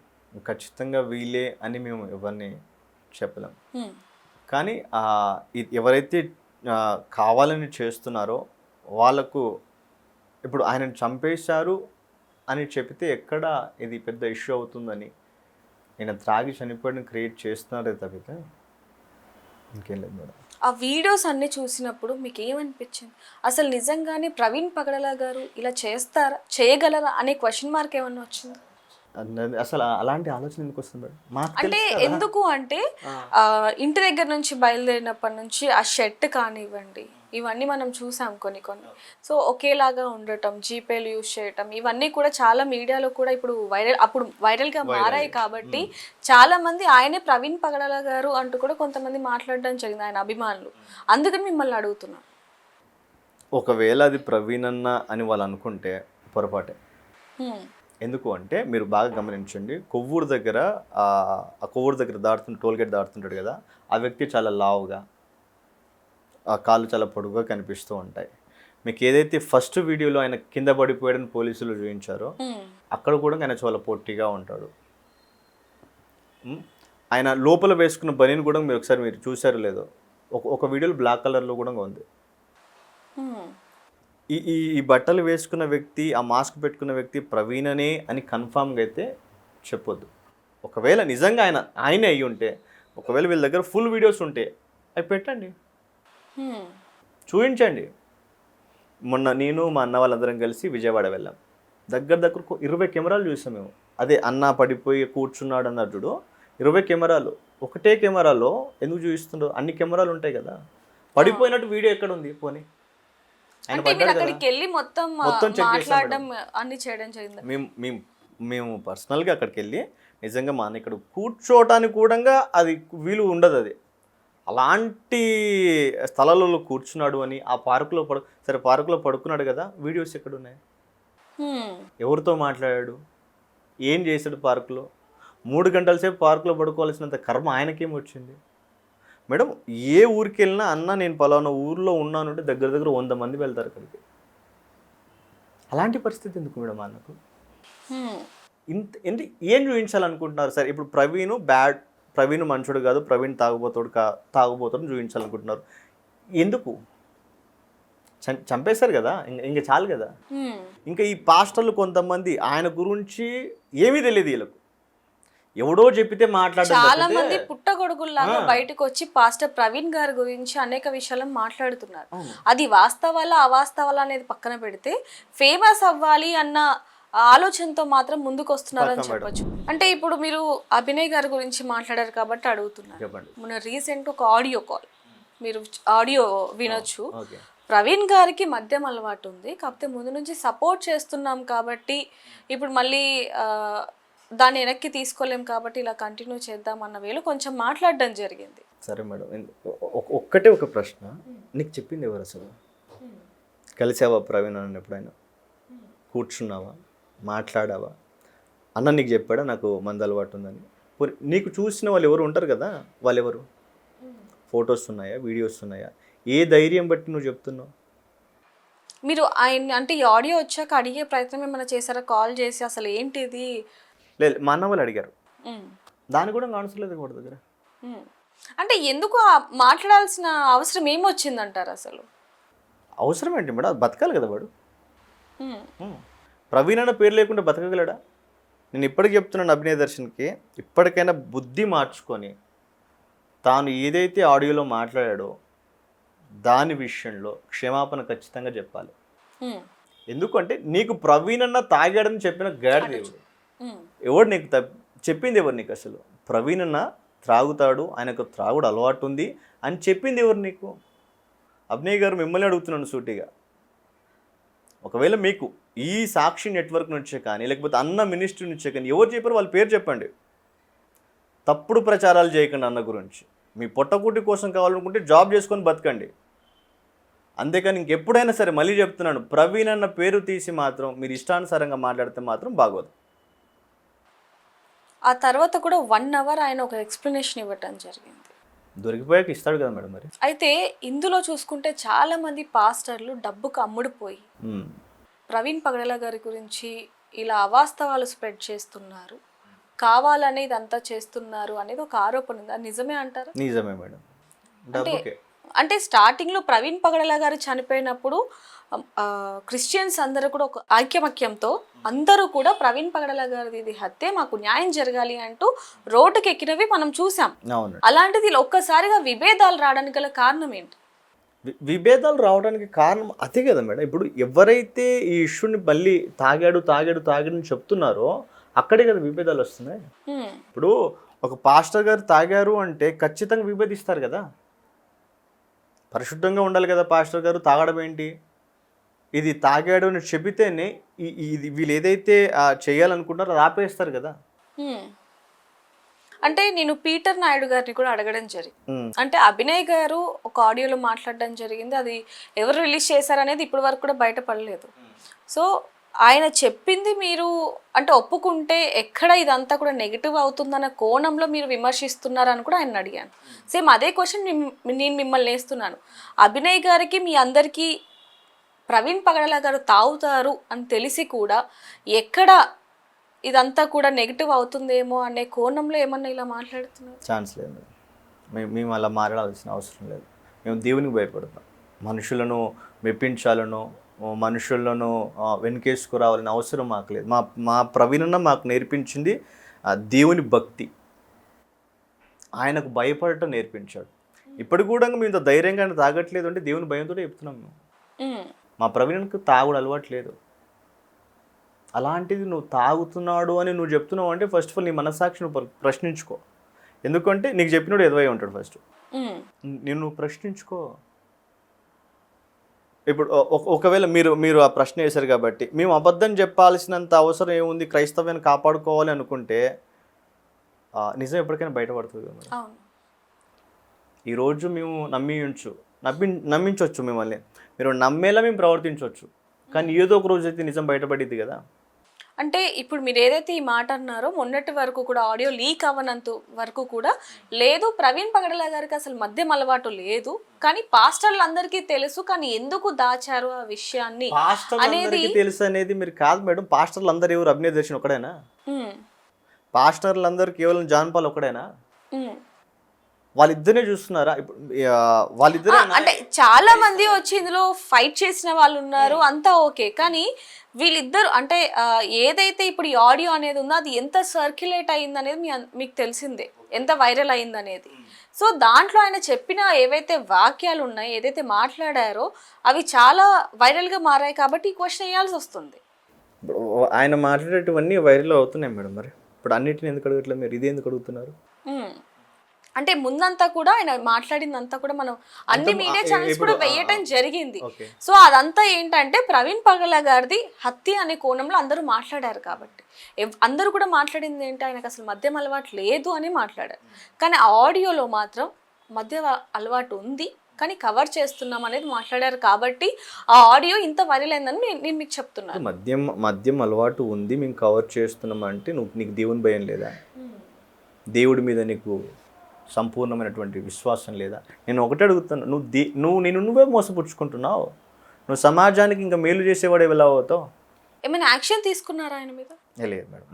ఖచ్చితంగా వీలే అని మేము ఎవరిని చెప్పలేం. కానీ ఎవరైతే కావాలని చేస్తున్నారో వాళ్ళకు ఇప్పుడు ఆయనను చంపేశారు అని చెప్తే ఎక్కడ ఇది పెద్ద ఇష్యూ అవుతుందని ఆయన త్రాగి చనిపోయిన క్రియేట్ చేస్తున్నారే తప్పితే ఇంకేం లేదు మేడం. ఆ వీడియోస్ అన్నీ చూసినప్పుడు మీకు ఏమనిపించింది? అసలు నిజంగానే ప్రవీణ్ పగడాల గారు ఇలా చేయగలరా అనే క్వశ్చన్ మార్క్ ఏమన్నా వచ్చింది? అసలు అలాంటి ఆలోచన ఎందుకు వస్తుంది మేడం? అంటే ఎందుకు అంటే ఇంటి దగ్గర నుంచి బయలుదేరినప్పటి నుంచి ఆ షర్ట్ కానివ్వండి, ఇవన్నీ మనం చూసాం కొన్ని కొన్ని. సో ఒకేలాగా ఉండటం, జీపేలు యూజ్ చేయటం, ఇవన్నీ కూడా చాలా మీడియాలో కూడా ఇప్పుడు అప్పుడు వైరల్గా మారాయి కాబట్టి చాలా మంది ఆయనే ప్రవీణ్ పగడాల గారు అంటూ కూడా కొంతమంది మాట్లాడడం జరిగింది, ఆయన అభిమానులు. అందుకని మిమ్మల్ని అడుగుతున్నాను. ఒకవేళ అది ప్రవీణ్ అన్న అని వాళ్ళు అనుకుంటే పొరపాటే. ఎందుకు అంటే మీరు బాగా గమనించండి, కొవ్వూరు దగ్గర ఆ కొవ్వూరు దగ్గర టోల్ గేట్ దాటుతుంటాడు కదా, ఆ వ్యక్తి చాలా లావుగా, ఆ కాళ్ళు చాలా పొడుగుగా కనిపిస్తూ ఉంటాయి. మీకు ఏదైతే ఫస్ట్ వీడియోలో ఆయన కింద పడిపోయాడని పోలీసులు చూపించారో అక్కడ కూడా ఆయన చాలా పొట్టిగా ఉంటాడు. ఆయన లోపల వేసుకున్న బనీని కూడా మీరు ఒకసారి మీరు చూసారో లేదో, ఒక వీడియోలో బ్లాక్ కలర్లో కూడా ఉంది. ఈ బట్టలు వేసుకున్న వ్యక్తి, ఆ మాస్క్ పెట్టుకున్న వ్యక్తి ప్రవీణనే అని కన్ఫామ్గా అయితే చెప్పొద్దు. ఒకవేళ నిజంగా ఆయనే అయ్యి ఉంటే, ఒకవేళ వీళ్ళ దగ్గర ఫుల్ వీడియోస్ ఉంటే అవి పెట్టండి, చూపించండి. మొన్న నేను మా అన్న వాళ్ళందరం కలిసి విజయవాడ వెళ్ళాం. దగ్గర 20 కెమెరాలు చూసాం మేము. అదే అన్న పడిపోయి కూర్చున్నాడు అన్నట్టు 20 కెమెరాలు. ఒకటే కెమెరాలో ఎందుకు చూపిస్తుండో, అన్ని కెమెరాలు ఉంటాయి కదా. పడిపోయినట్టు వీడియో ఎక్కడ ఉంది పోనీ? అక్కడికి వెళ్ళి మొత్తం మాట్లాడడం అన్ని చేయడం జరిగింది. మేము పర్సనల్గా అక్కడికి వెళ్ళి నిజంగా మా అన్న ఇక్కడ కూర్చోవటానికి కూడా అది వీలు ఉండదు. అది అలాంటి స్థలాలలో కూర్చున్నాడు అని, ఆ పార్కులో సరే పార్కులో పడుకున్నాడు కదా, వీడియోస్ ఎక్కడ ఉన్నాయి? ఎవరితో మాట్లాడాడు, ఏం చేశాడు పార్కులో? 3 గంటల సేపు పార్కులో పడుకోవాల్సినంత కర్మ ఆయనకేం వచ్చింది? మేడం, ఏ ఊరికి వెళ్ళినా అన్న నేను పలానా ఊర్లో ఉన్నానంటే దగ్గర 100 మంది వెళ్తారు అక్కడికి. అలాంటి పరిస్థితి ఎందుకు మేడం అన్నకు? ఏం చూపించాలనుకుంటున్నారు? సరే ఇప్పుడు ప్రవీణ్ మంచోడు కాదు, ప్రవీణ్ తాగుబోతాడు చూపించాలనుకుంటున్నారు. ఎందుకు? చంపేశారు కదా, ఇంకా చాలు కదా. ఇంకా ఈ పాస్టర్లు కొంతమంది ఆయన గురించి ఏమీ తెలియదు వీళ్ళకు. ఎవడో చెప్పితే మాట్లాడారు. చాలా మంది పుట్టగొడుగుల్లాగా బయటకు వచ్చి పాస్టర్ ప్రవీణ్ గారి గురించి అనేక విషయాలను మాట్లాడుతున్నారు. అది వాస్తవాలా అవాస్తవాలా అనేది పక్కన పెడితే, ఫేమస్ అవ్వాలి అన్న ఆలోచనతో మాత్రం ముందుకు వస్తున్నారని చెప్పొచ్చు. అంటే ఇప్పుడు మీరు అభినయ్ గారి గురించి మాట్లాడారు కాబట్టి అడుగుతున్నారు. మొన్న రీసెంట్ ఒక ఆడియో కాల్, మీరు ఆడియో వినొచ్చు. ప్రవీణ్ గారికి మద్యం అలవాటు ఉంది, కాకపోతే ముందు నుంచి సపోర్ట్ చేస్తున్నాం కాబట్టి ఇప్పుడు మళ్ళీ దాన్ని వెనక్కి తీసుకోలేం కాబట్టి ఇలా కంటిన్యూ చేద్దాం అన్న వేళ కొంచెం మాట్లాడడం జరిగింది. సరే మేడం, ఒక్కటే ఒక ప్రశ్న, నీకు చెప్పింది ఎవరు అసలు? కలిసావా ప్రవీణ్ అన్న ఎప్పుడైనా? కూర్చున్నావా, మాట్లాడావా? అన్న నీకు చెప్పాడా నాకు మందు అలవాటు ఉందని? నీకు చూసిన వాళ్ళు ఎవరు ఉంటారు కదా, వాళ్ళు ఎవరు? ఫొటోస్ ఉన్నాయా, వీడియోస్ ఉన్నాయా? ఏ ధైర్యం బట్టి నువ్వు చెప్తున్నావు? మీరు ఆయన అంటే ఈ ఆడియో వచ్చాక అడిగే ప్రయత్నం ఏమైనా చేశారా? కాల్ చేసి అసలు ఏంటిది? లేదు, మా అన్న వాళ్ళు అడిగారు, దాన్ని కూడా కాన్సలేదు వాడి దగ్గర. అంటే ఎందుకు మాట్లాడాల్సిన అవసరం ఏమొచ్చిందంటారు? అసలు అవసరం ఏంటి మేడం? బతకాలి కదా వాడు. ప్రవీణ్ అన్న పేరు లేకుండా బతకగలడా? నేను ఇప్పటికి చెప్తున్నాను అభినయ దర్శన్కి, ఇప్పటికైనా బుద్ధి మార్చుకొని తాను ఏదైతే ఆడియోలో మాట్లాడాడో దాని విషయంలో క్షమాపణ ఖచ్చితంగా చెప్పాలి. ఎందుకంటే నీకు ప్రవీణ్ అన్న తాగాడని చెప్పిన గాడి దేవుడు ఎవడు? నీకు చెప్పింది ఎవరు నీకు? అసలు ప్రవీణ్ అన్న త్రాగుతాడు, ఆయనకు త్రాగుడు అలవాటు ఉంది అని చెప్పింది ఎవరు నీకు? అభినయ్ గారు మిమ్మల్ని అడుగుతున్నాను సూటిగా. ఒకవేళ మీకు ఈ సాక్షి నెట్వర్క్ నుంచే కానీ లేకపోతే అన్న మినిస్ట్రీ నుంచే కానీ ఎవరు చెప్పారు వాళ్ళ పేరు చెప్పండి. తప్పుడు ప్రచారాలు చేయకండి అన్న గురించి. మీ పొట్టకూటి కోసం కావాలనుకుంటే జాబ్ చేసుకొని బతకండి, అంతేకాని ఇంకెప్పుడైనా సరే మళ్ళీ చెప్తున్నాను, ప్రవీణ్ అన్న పేరు తీసి మాత్రం మీరు ఇష్టానుసారంగా మాట్లాడితే మాత్రం బాగోదు. ఆ తర్వాత కూడా 1 అవర్ ఆయన ఒక ఎక్స్ప్లెనేషన్ ఇవ్వటం జరిగింది. దొరికిపోయాక ఇస్తాడు కదా మేడం మరి. అయితే ఇందులో చూసుకుంటే చాలా మంది పాస్టర్లు డబ్బుకు అమ్ముడుపోయి ప్రవీణ్ పగడాల గారి గురించి ఇలా అవాస్తవాలు స్ప్రెడ్ చేస్తున్నారు, కావాలనే ఇదంతా చేస్తున్నారు అనేది ఒక ఆరోపణ ఉంది. అది నిజమే అంటారు? నిజమే మేడం. అంటే స్టార్టింగ్లో ప్రవీణ్ పగడాల గారు చనిపోయినప్పుడు క్రిస్టియన్స్ అందరూ కూడా ఒక ఐక్యమత్యంతో అందరూ కూడా ప్రవీణ్ పగడాల గారిది ఇది హత్య, మాకు న్యాయం జరగాలి అంటూ రోడ్డుకి ఎక్కినవి మనం చూసాం. అలాంటిది ఒక్కసారిగా విభేదాలు రావడానికి గల కారణం ఏంటి? విభేదాలు రావడానికి కారణం అదే కదా మేడం. ఇప్పుడు ఎవరైతే ఈ ఇష్యూని మళ్ళీ తాగాడని చెప్తున్నారో అక్కడే కదా విభేదాలు వస్తున్నాయి. ఇప్పుడు ఒక పాస్టర్ గారు తాగారు అంటే ఖచ్చితంగా విభేదిస్తారు కదా. పరిశుద్ధంగా ఉండాలి కదా పాస్టర్ గారు, తాగడం ఏంటి? ఇది తాగాడు అని చెబితేనే ఇది వీళ్ళు ఏదైతే చేయాలనుకుంటారో అది ఆపేస్తారు కదా. హ్మ్. అంటే నేను పీటర్ నాయుడు గారిని కూడా అడగడం జరిగింది. ఉమ్, అంటే అభినయ్ గారు ఒక ఆడియోలో మాట్లాడడం జరిగింది. అది ఎవరు రిలీజ్ చేశారనేది ఇప్పటి వరకు కూడా బయటపడలేదు. సో ఆయన చెప్పింది మీరు అంటే ఒప్పుకుంటే ఎక్కడ ఇదంతా కూడా నెగిటివ్ అవుతుందన్న కోణంలో మీరు విమర్శిస్తున్నారని కూడా ఆయన అడిగాను. సేమ్ అదే క్వశ్చన్ నేను మిమ్మల్ని వేస్తున్నాను. అభినయ్ గారికి మీ అందరికీ ప్రవీణ్ పగడాల గారు తాగుతారు అని తెలిసి కూడా ఎక్కడ ఇదంతా కూడా నెగిటివ్ అవుతుందేమో అనే కోణంలో ఏమన్నా ఇలా మాట్లాడుతున్నారు? ఛాన్స్ లేదు మేడం. మేము అలా మాట్లాడాల్సిన అవసరం లేదు. మేము దేవునికి భయపడతాం. మనుషులను మెప్పించాలనో మనుషులను వెనుకేసుకురావాలని అవసరం మాకు లేదు. మా ప్రవీణన్న మాకు నేర్పించింది దేవుని భక్తి, ఆయనకు భయపడటం నేర్పించాడు. ఇప్పుడు కూడా మేము ఇంత ధైర్యంగా తాగట్లేదు అంటే దేవుని భయంతో చెప్తున్నాం మేము. మా ప్రవీణ్కి తాగుడు అలవాటు లేదు. అలాంటిది నువ్వు తాగుతున్నాడు అని నువ్వు చెప్తున్నావు అంటే ఫస్ట్ ఆఫ్ ఆల్ నీ మనస్సాక్షి నువ్వు ప్రశ్నించుకో. ఎందుకంటే నీకు చెప్పినోడు ఎదువై ఉంటాడు. ఫస్ట్ నువ్వు ప్రశ్నించుకో. ఇప్పుడు ఒకవేళ మీరు ఆ ప్రశ్న వేశారు కాబట్టి మేము అబద్ధం చెప్పాల్సినంత అవసరం ఏముంది, క్రైస్తవ్యాన్ని కాపాడుకోవాలి అనుకుంటే నిజం ఎప్పటికైనా బయటపడుతుంది కదా. ఈరోజు మేము నమ్మించవచ్చు మిమ్మల్ని, మీరు నమ్మేలా మేము ప్రవర్తించవచ్చు, కానీ ఏదో ఒక రోజు అయితే నిజం బయటపడిద్ది కదా. అంటే ఇప్పుడు మీరు ఏదైతే ఈ మాట అన్నారో మొన్నటి వరకు కూడా ఆడియో లీక్ అవ్వనంత వరకు కూడా లేదు ప్రవీణ్ పగడాల గారికి అసలు మద్యం అలవాటు లేదు, కానీ పాస్టర్లందరికీ తెలుసు, కానీ ఎందుకు దాచారు ఆ విషయాన్ని అనేది తెలుసు అనేది మీరు కాదు మేడం. పాస్టర్లు అందరు ఎవరు? అభినయ దర్శన్ ఒకడేనా? పాస్టర్లందరూ కేవలం జాన్ పాల్ ఒకడేనా? వాళ్ళిద్దరే చూస్తున్నారా? ఇప్పుడు వాళ్ళిద్దరే అంటే చాలా మంది వచ్చి ఇందులో ఫైట్ చేసిన వాళ్ళు ఉన్నారు, అంతా ఓకే, కానీ వీళ్ళిద్దరు అంటే ఏదైతే ఇప్పుడు ఈ ఆడియో అనేది ఉందో అది ఎంత సర్క్యులేట్ అయింది అనేది మీకు తెలిసిందే, ఎంత వైరల్ అయింది అనేది. సో దాంట్లో ఆయన చెప్పిన ఏవైతే వాక్యాలు ఉన్నాయో, ఏదైతే మాట్లాడారో అవి చాలా వైరల్గా మారాయి కాబట్టి ఈ క్వశ్చన్ వేయాల్సి వస్తుంది. ఆయన మాట్లాడేటివన్నీ వైరల్ అవుతున్నాయి మేడం. మరి ఇప్పుడు అన్నిటిని ఎందుకు అడగట్లేదు మీరు? ఇది ఎందుకు అడుగుతున్నారు? అంటే ముందంతా కూడా ఆయన మాట్లాడిందంతా కూడా మనం అన్ని మీడియా ఛానల్స్ కూడా వేయటం జరిగింది. సో అదంతా ఏంటంటే ప్రవీణ్ పగడాల గారిది హత్య అనే కోణంలో అందరూ మాట్లాడారు కాబట్టి అందరూ కూడా మాట్లాడింది ఏంటి, ఆయనకు అసలు మద్యం అలవాటు లేదు అని మాట్లాడారు. కానీ ఆ ఆడియోలో మాత్రం మద్యం అలవాటు ఉంది కానీ కవర్ చేస్తున్నాం అనేది మాట్లాడారు కాబట్టి ఆ ఆడియో ఇంత వైరల్ అయిందని నేను మీకు చెప్తున్నాను. మద్యం అలవాటు ఉంది మేము కవర్ చేస్తున్నాం అంటే నీకు దేవుని భయం లేదా? దేవుడి మీద నీకు సంపూర్ణమైనటువంటి విశ్వాసం లేదా? నేను ఒకటే అడుగుతాను, నువ్వే మోసపుచ్చుకుంటున్నావు. నువ్వు సమాజానికి ఇంకా మేలు చేసేవాడు ఎలా అవుతావు? ఏమైనా యాక్షన్ తీసుకున్నారా ఆయన మీద? లేదు మేడం.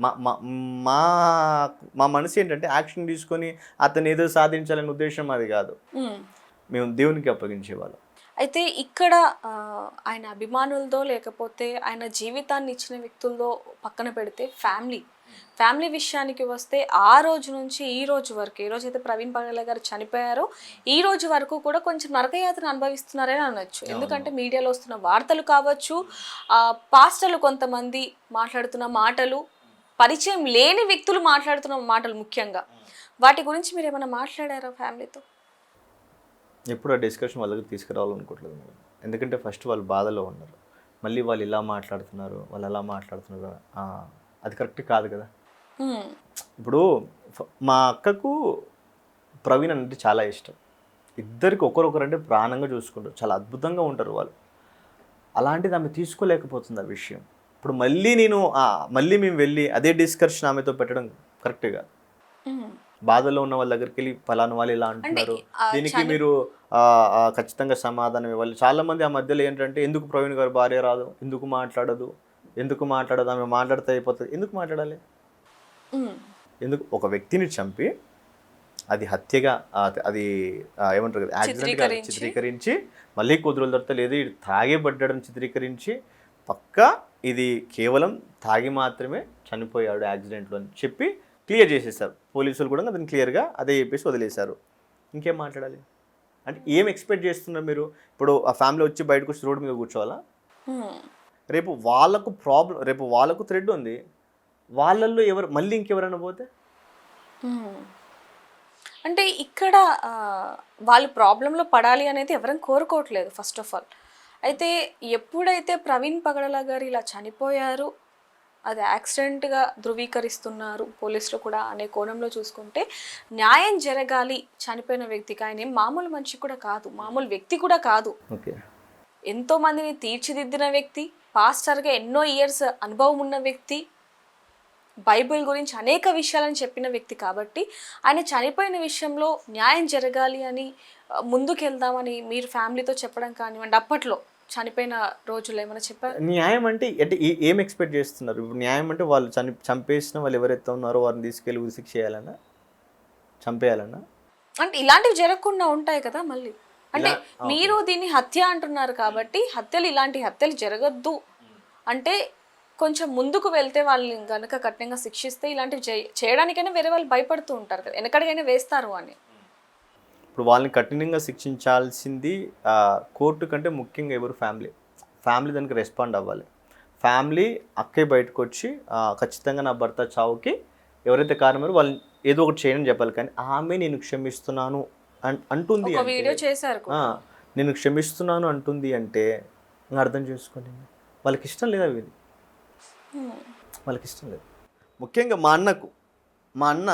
మా మనసు ఏంటంటే యాక్షన్ తీసుకొని అతను ఏదో సాధించాలనే ఉద్దేశం అది కాదు. మేము దేవునికి అప్పగించేవాళ్ళం. అయితే ఇక్కడ ఆయన అభిమానులతో లేకపోతే ఆయన జీవితాన్ని ఇచ్చిన వ్యక్తులతో పక్కన పెడితే ఫ్యామిలీ విషయానికి వస్తే ఆ రోజు నుంచి ఈ రోజు వరకు, ఏ రోజైతే ప్రవీణ్ పగడాల గారు చనిపోయారో ఈ రోజు వరకు కూడా కొంచెం నరకయాత్ర అనుభవిస్తున్నారని అనొచ్చు. ఎందుకంటే మీడియాలో వస్తున్న వార్తలు కావచ్చు, పాస్టర్లు కొంతమంది మాట్లాడుతున్న మాటలు, పరిచయం లేని వ్యక్తులు మాట్లాడుతున్న మాటలు, ముఖ్యంగా వాటి గురించి మీరు ఏమైనా మాట్లాడారా ఫ్యామిలీతో? ఎప్పుడు ఆ డిస్కషన్ వాళ్ళకి తీసుకురావాలనుకోవట్లేదు మేడం. ఎందుకంటే ఫస్ట్ వాళ్ళు బాధలో ఉన్నారు, మళ్ళీ వాళ్ళు ఇలా మాట్లాడుతున్నారు, వాళ్ళు అలా మాట్లాడుతున్నారు, అది కరెక్ట్ కాదు కదా. ఇప్పుడు మా అక్కకు ప్రవీణ్ అంటే చాలా ఇష్టం. ఇద్దరికి ఒకరొకరు అంటే ప్రాణంగా చూసుకుంటారు, చాలా అద్భుతంగా ఉంటారు వాళ్ళు. అలాంటిది ఆమె తీసుకోలేకపోతుంది ఆ విషయం. ఇప్పుడు మళ్ళీ మేము వెళ్ళి అదే డిస్కషన్ ఆమెతో పెట్టడం కరెక్ట్ కాదు. బాధలో ఉన్న వాళ్ళ దగ్గరికి వెళ్ళి ఫలానా వాళ్ళు ఇలా అంటున్నారు, దీనికి మీరు ఖచ్చితంగా సమాధానం ఇవ్వాలి. చాలామంది ఆ మధ్యలో ఏంటంటే ఎందుకు ప్రవీణ్ గారు భార్య రాదు, ఎందుకు మాట్లాడదు ఆమె మాట్లాడితే అయిపోతుంది. ఎందుకు మాట్లాడాలి? ఎందుకు? ఒక వ్యక్తిని చంపి అది హత్యగా అది ఏమంటారు కదా, యాక్సిడెంట్గా చిత్రీకరించి మళ్ళీ కొద్ది రోజుల తర్వాత లేదు ఇది తాగే పడ్డాడని చిత్రీకరించి పక్కా ఇది కేవలం తాగి మాత్రమే చనిపోయాడు యాక్సిడెంట్లో అని చెప్పి క్లియర్ చేసేసారు. పోలీసులు కూడా అతను క్లియర్గా అదే చెప్పేసి వదిలేశారు. ఇంకేం మాట్లాడాలి? అంటే ఏం ఎక్స్పెక్ట్ చేస్తున్నారు మీరు? ఇప్పుడు ఆ ఫ్యామిలీ వచ్చి బయటకు వచ్చి రోడ్డు మీద కూర్చోవాలా? రేపు వాళ్ళకు ప్రాబ్లం, రేపు వాళ్ళకు థ్రెడ్ ఉంది, వాళ్ళల్లో మళ్ళీ ఇంకెవరైనా పోతే అంటే ఇక్కడ ఆ, వాళ్ళు ప్రాబ్లంలో పడాలి అనేది ఎవరం కోరుకోవట్లేదు ఫస్ట్ ఆఫ్ ఆల్. అయితే ఎప్పుడైతే ప్రవీణ్ పగడాల గారు ఇలా చనిపోయారు, అది యాక్సిడెంట్గా ధృవీకరిస్తున్నారు పోలీసులు కూడా అనే కోణంలో చూసుకుంటే, న్యాయం జరగాలి చనిపోయిన వ్యక్తికి. ఆయన ఏం మామూలు మనిషి కూడా కాదు, మామూలు వ్యక్తి కూడా కాదు. ఓకే. ఎంతో మందిని తీర్చిదిద్దిన వ్యక్తి, పాస్టర్గా ఎన్నో ఇయర్స్ అనుభవం ఉన్న వ్యక్తి, బైబిల్ గురించి అనేక విషయాలను చెప్పిన వ్యక్తి కాబట్టి ఆయన చనిపోయిన విషయంలో న్యాయం జరగాలి అని ముందుకెళ్దామని మీరు ఫ్యామిలీతో చెప్పడం కానివ్వండి, అప్పట్లో చనిపోయిన రోజుల్లో ఏమైనా చెప్పారు? న్యాయం అంటే అంటే ఏం ఎక్స్పెక్ట్ చేస్తున్నారు? ఇప్పుడు న్యాయం అంటే వాళ్ళు చంపేసిన వాళ్ళు ఎవరైతే ఉన్నారో వారిని తీసుకెళ్ళి ఉరిశిక్ష చేయాలన్నా, చంపేయాలన్నా? అంటే ఇలాంటివి జరగకుండా ఉంటాయి కదా మళ్ళీ. అంటే మీరు దీన్ని హత్య అంటున్నారు కాబట్టి హత్యలు, ఇలాంటి హత్యలు జరగద్దు అంటే కొంచెం ముందుకు వెళ్తే వాళ్ళని గనక కఠినంగా శిక్షిస్తే ఇలాంటివి చేయడానికైనా వేరే వాళ్ళు భయపడుతూ ఉంటారు కదా, వెనకడికైనా వేస్తారు అని. ఇప్పుడు వాళ్ళని కఠినంగా శిక్షించాల్సింది కోర్టు కంటే ముఖ్యంగా ఎవరు? ఫ్యామిలీ దానికి రెస్పాండ్ అవ్వాలి. ఫ్యామిలీ అక్కయ్య బయటకు వచ్చి ఖచ్చితంగా నా భర్త చావుకి ఎవరైతే కారణమో వాళ్ళని ఏదో ఒకటి చేయని చెప్పాలి. కానీ ఆమె నేను క్షమిస్తున్నాను అంటుంది, వీడియో చేశారు, నేను క్షమిస్తున్నాను అంటుంది అంటే అర్థం చేసుకోండి, వాళ్ళకి ఇష్టం లేదా? వీళ్ళు వాళ్ళకి ఇష్టం లేదు. ముఖ్యంగా మా అన్న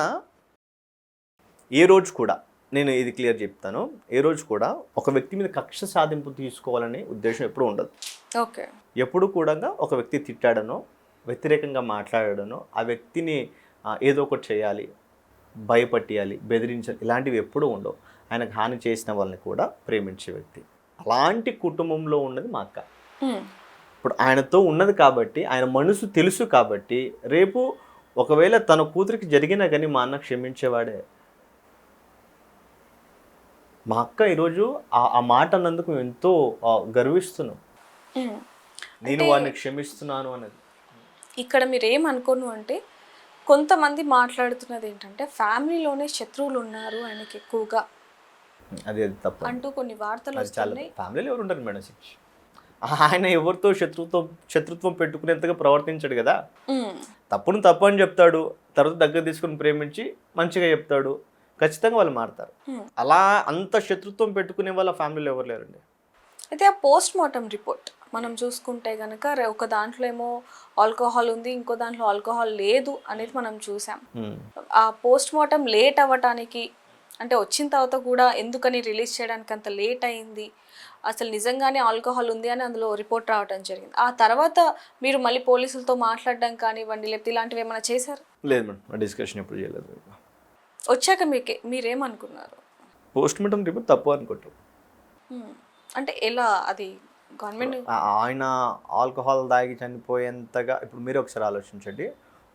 ఏ రోజు కూడా, నేను ఇది క్లియర్ చెప్తాను, ఏ రోజు కూడా ఒక వ్యక్తి మీద కక్ష సాధింపు తీసుకోవాలనే ఉద్దేశం ఎప్పుడూ ఉండదు. ఓకే. ఎప్పుడు కూడా ఒక వ్యక్తి తిట్టాడనో, వ్యతిరేకంగా మాట్లాడాడనో ఆ వ్యక్తిని ఏదో ఒకటి చేయాలి, భయపట్టియాలి, బెదిరించాలి, ఇలాంటివి ఎప్పుడూ ఉండవు. ఆయనకు హాని చేసిన వాళ్ళని కూడా ప్రేమించే వ్యక్తి. అలాంటి కుటుంబంలో ఉన్నది మా అక్క. ఇప్పుడు ఆయనతో ఉన్నది కాబట్టి, ఆయన మనసు తెలుసు కాబట్టి, రేపు ఒకవేళ తన కూతురికి జరిగినా కానీ మా అన్న క్షమించేవాడే. మా అక్క ఈరోజు ఆ మాట అన్నందుకు మేము ఎంతో గర్విస్తున్నాం. నేను వాడిని క్షమిస్తున్నాను అన్నది. ఇక్కడ మీరు ఏమనుకోను అంటే, కొంతమంది మాట్లాడుతున్నది ఏంటంటే ఫ్యామిలీలోనే శత్రువులు ఉన్నారు ఆయనకి ఎక్కువగా, అది తప్పు అంటూ కొన్ని వార్తలు వస్తున్నాయి. ఫ్యామిలీలో ఎవరు ఉంటారు మేడం? ఆయన ఎవరితో శత్రుత్వం పెట్టుకునేంతగా ప్రవర్తించాడు కదా. తప్పును తప్పు అని చెప్తాడు, తర్వాత దగ్గర తీసుకుని ప్రేమించి మంచిగా చెప్తాడు, ఖచ్చితంగా వాళ్ళు మారుతారు. అలా అంత శత్రుత్వం పెట్టుకునే వాళ్ళ ఫ్యామిలీలో ఎవరు లేరండి. అయితే ఆ పోస్ట్ మార్టం రిపోర్ట్ మనం చూసుకుంటే కనుక ఒక దాంట్లో ఏమో ఆల్కహాల్ ఉంది, ఇంకో దాంట్లో ఆల్కహాల్ లేదు అనేది మనం చూసాం. ఆ పోస్ట్ మార్టం లేట్ అవ్వటానికి, అంటే వచ్చిన తర్వాత కూడా ఎందుకని రిలీజ్ చేయడానికి అంత లేట్ అయింది, అసలు నిజంగానే ఆల్కహాల్ ఉంది అని అందులో రిపోర్ట్ రావడం జరిగింది. ఆ తర్వాత మీరు మళ్ళీ పోలీసులతో మాట్లాడడం కానివ్వండి, లేకపోతే ఇలాంటివి ఏమైనా చేశారు? లేదు మేడం, డిస్కషన్ ఎప్పుడు చేయలేదు. వచ్చాక మీరేమనుకున్నారు? పోస్ట్ మార్టం రిపోర్ట్ తప్పు అనుకుంటారు. అంటే ఎలా అది గవర్నమెంట్? ఆయన ఆల్కహాల్ తాగి చనిపోయేంతగా, ఇప్పుడు మీరు ఒకసారి ఆలోచించండి,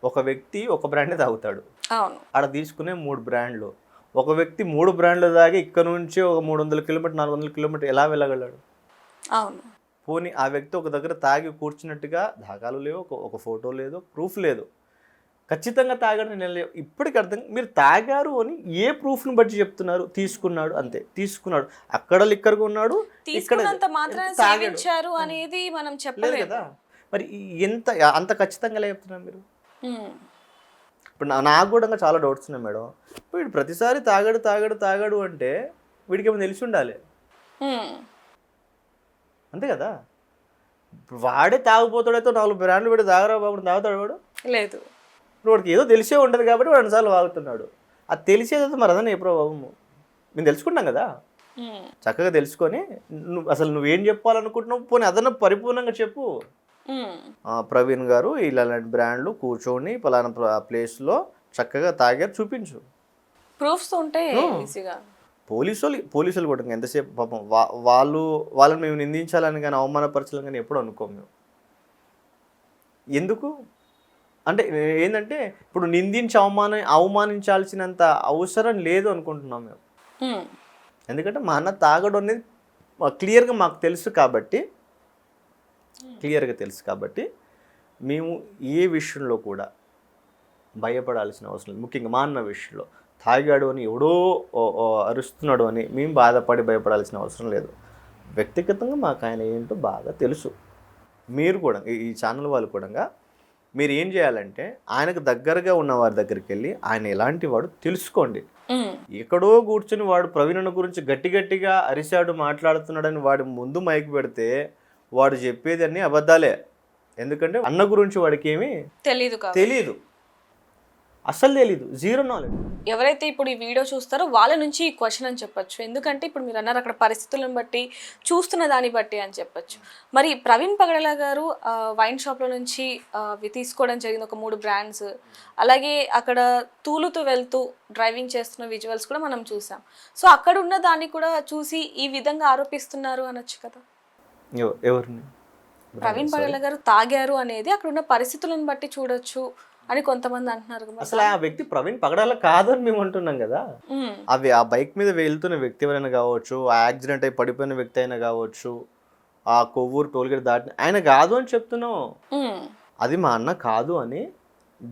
ఒక వ్యక్తి ఒక బ్రాండే తాగుతాడు, అవును, ఆడ తీసుకునే 3 బ్రాండ్లు. ఒక వ్యక్తి 3 బ్రాండ్లు తాగి ఇక్కడ నుంచి ఒక 300 కిలోమీటర్ 400 కిలోమీటర్ ఎలా వెళ్ళగలడు? అవును. పోనీ ఆ వ్యక్తి ఒక దగ్గర తాగి కూర్చున్నట్టుగా దాఖలు లేవు, ఒక ఫోటో లేదు, ప్రూఫ్ లేదు. ఖచ్చితంగా తాగాడు నేను ఇప్పటికి అర్థం. మీరు తాగారు అని ఏ ప్రూఫ్ని బట్టి చెప్తున్నారు? తీసుకున్నాడు, అంతే, తీసుకున్నాడు, అక్కడ లిక్కర్గా ఉన్నాడు, తీసుకున్నంత మాత్రాన సేవించారు అనేది మనం చెప్పలేదు కదా. మరి అంత ఖచ్చితంగా చెప్తున్నారు మీరు? ఇప్పుడు నాకు కూడా చాలా డౌట్స్ ఉన్నాయి మేడం. వీడు ప్రతిసారి తాగాడు అంటే వీడికి ఏమైనా తెలిసి ఉండాలి, అంతే కదా. వాడే తాగిపోతాడైతే 4 బ్రాండ్లు వీడు తాగరా బాబు, తాగుతాడు వాడు? లేదు. వాడికి ఏదో తెలిసే ఉంటుంది కాబట్టి వాడు 2 సార్లు వాగుతున్నాడు. అది తెలిసేది మరి అదనే ఏ ప్రభావము మేము తెలుసుకుంటాం కదా. చక్కగా తెలుసుకొని అసలు నువ్వేం చెప్పాలనుకుంటున్నావు, పోనీ అదన పరిపూర్ణంగా చెప్పు. ప్రవీణ్ గారు ఇలాంటి బ్రాండ్లు కూర్చొని పలానా ప్లేస్లో చక్కగా తాగారు, చూపించు, ప్రూఫ్స్ ఉంటే ఈజీగా. పోలీసులు కూడా ఎంతసేపు పాపం వాళ్ళని మేము నిందించాలని కానీ అవమానపరచాలని కానీ ఎప్పుడు అనుకోము మేము. ఎందుకు అంటే ఏంటంటే ఇప్పుడు నిందించి అవమానించాల్సినంత అవసరం లేదు అనుకుంటున్నాం మేము. ఎందుకంటే మా అన్న తాగడం అనేది క్లియర్గా మాకు తెలుసు కాబట్టి, మేము ఏ విషయంలో కూడా భయపడాల్సిన అవసరం లేదు. ముఖ్యంగా మా అన్న విషయంలో తాగాడు అని ఎవడో అరుస్తున్నాడు అని మేము బాధపడి భయపడాల్సిన అవసరం లేదు. వ్యక్తిగతంగా మాకు ఆయన ఏంటో బాగా తెలుసు. మీరు కూడా ఈ ఛానల్ వాళ్ళు కూడా మీరు ఏం చేయాలంటే ఆయనకు దగ్గరగా ఉన్న వారి దగ్గరికి వెళ్ళి ఆయన ఎలాంటి వాడు తెలుసుకోండి. ఎక్కడో కూర్చొని వాడు ప్రవీణ్ అన్న గురించి గట్టి గట్టిగా అరిశాడు మాట్లాడుతున్నాడని వాడి ముందు మైక్ పెడితే వాడు చెప్పేది అన్ని అబద్ధాలే. ఎందుకంటే అన్న గురించి వాడికి ఏమీ తెలీదు, అసలు తెలీదు, జీరో నాలెడ్జ్. ఎవరైతే ఇప్పుడు ఈ వీడియో చూస్తారో వాళ్ళ నుంచి ఈ క్వశ్చన్ అని చెప్పొచ్చు. ఎందుకంటే ఇప్పుడు మీరు అన్నారు అక్కడ పరిస్థితులను బట్టి, చూస్తున్న దాన్ని బట్టి అని చెప్పొచ్చు. మరి ప్రవీణ్ పగడాల గారు వైన్ షాప్లో నుంచి తీసుకోవడం జరిగింది ఒక 3 బ్రాండ్స్. అలాగే అక్కడ తూలుతూ వెళ్తూ డ్రైవింగ్ చేస్తున్న విజువల్స్ కూడా మనం చూసాం. సో అక్కడ ఉన్న దాన్ని కూడా చూసి ఈ విధంగా ఆరోపిస్తున్నారు అనొచ్చు కదా. ఎవరిని? ప్రవీణ్ పగడాల గారు తాగారు అనేది అక్కడ ఉన్న పరిస్థితులను బట్టి చూడొచ్చు అని కొంతమంది అంటున్నారు. అసలు ఆ వ్యక్తి ప్రవీణ్ పగడాల కాదు అని మేము అంటున్నాం కదా. అవి ఆ బైక్ మీద వెళ్తున్న వ్యక్తి ఎవరైనా కావచ్చు, ఆ యాక్సిడెంట్ అయి పడిపోయిన వ్యక్తి అయినా కావచ్చు, ఆ కొవ్వూరు టోల్గేట్ దాటిన ఆయన కాదు అని చెప్తున్నాం. అది మా అన్న కాదు అని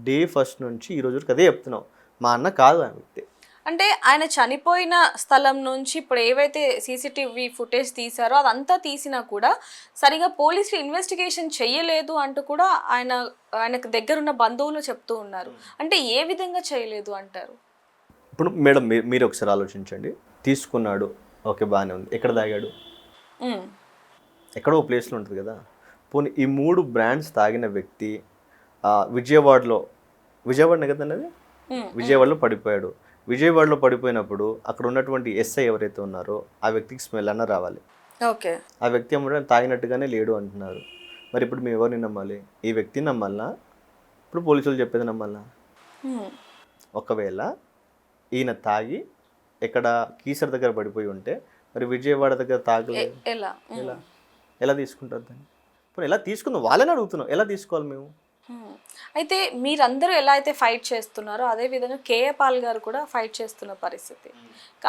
డే ఫస్ట్ నుంచి ఈ రోజు అదే చెప్తున్నాం. మా అన్న కాదు ఆ వ్యక్తి. అంటే ఆయన చనిపోయిన స్థలం నుంచి ఇప్పుడు ఏవైతే సీసీటీవీ ఫుటేజ్ తీశారో అదంతా తీసినా కూడా సరిగా పోలీసులు ఇన్వెస్టిగేషన్ చెయ్యలేదు అంటూ కూడా ఆయనకు దగ్గరున్న బంధువులు చెప్తూ ఉన్నారు. అంటే ఏ విధంగా చేయలేదు అంటారు? ఇప్పుడు మేడం మీరు ఒకసారి ఆలోచించండి. తీసుకున్నాడు, ఓకే బాగానే ఉంది. ఎక్కడ తాగాడు? ఎక్కడో ప్లేస్లో ఉంటుంది కదా. పోనీ ఈ 3 బ్రాండ్స్ తాగిన వ్యక్తి విజయవాడనే కదా అన్నది, విజయవాడలో పడిపోయాడు. విజయవాడలో పడిపోయినప్పుడు అక్కడ ఉన్నటువంటి ఎస్ఐ ఎవరైతే ఉన్నారో ఆ వ్యక్తికి స్మెల్ అన్న రావాలి. ఓకే, ఆ వ్యక్తి ఏమంటే తాగినట్టుగానే లేడు అంటున్నారు. మరి ఇప్పుడు మేము ఎవరిని నమ్మాలి? ఈ వ్యక్తిని నమ్మాలనా, ఇప్పుడు పోలీసులు చెప్పేది నమ్మాలనా? ఒకవేళ ఈయన తాగి ఎక్కడ కీసర్ దగ్గర పడిపోయి ఉంటే మరి విజయవాడ దగ్గర తాగలేదు, ఎలా తీసుకుంటారు దాన్ని? ఇప్పుడు ఎలా తీసుకుందాం వాళ్ళని అడుగుతున్నాం, ఎలా తీసుకోవాలి మేము? అయితే మీరందరూ ఎలా అయితే ఫైట్ చేస్తున్నారో అదే విధంగా కేఏ పాల్ గారు కూడా ఫైట్ చేస్తున్న పరిస్థితి.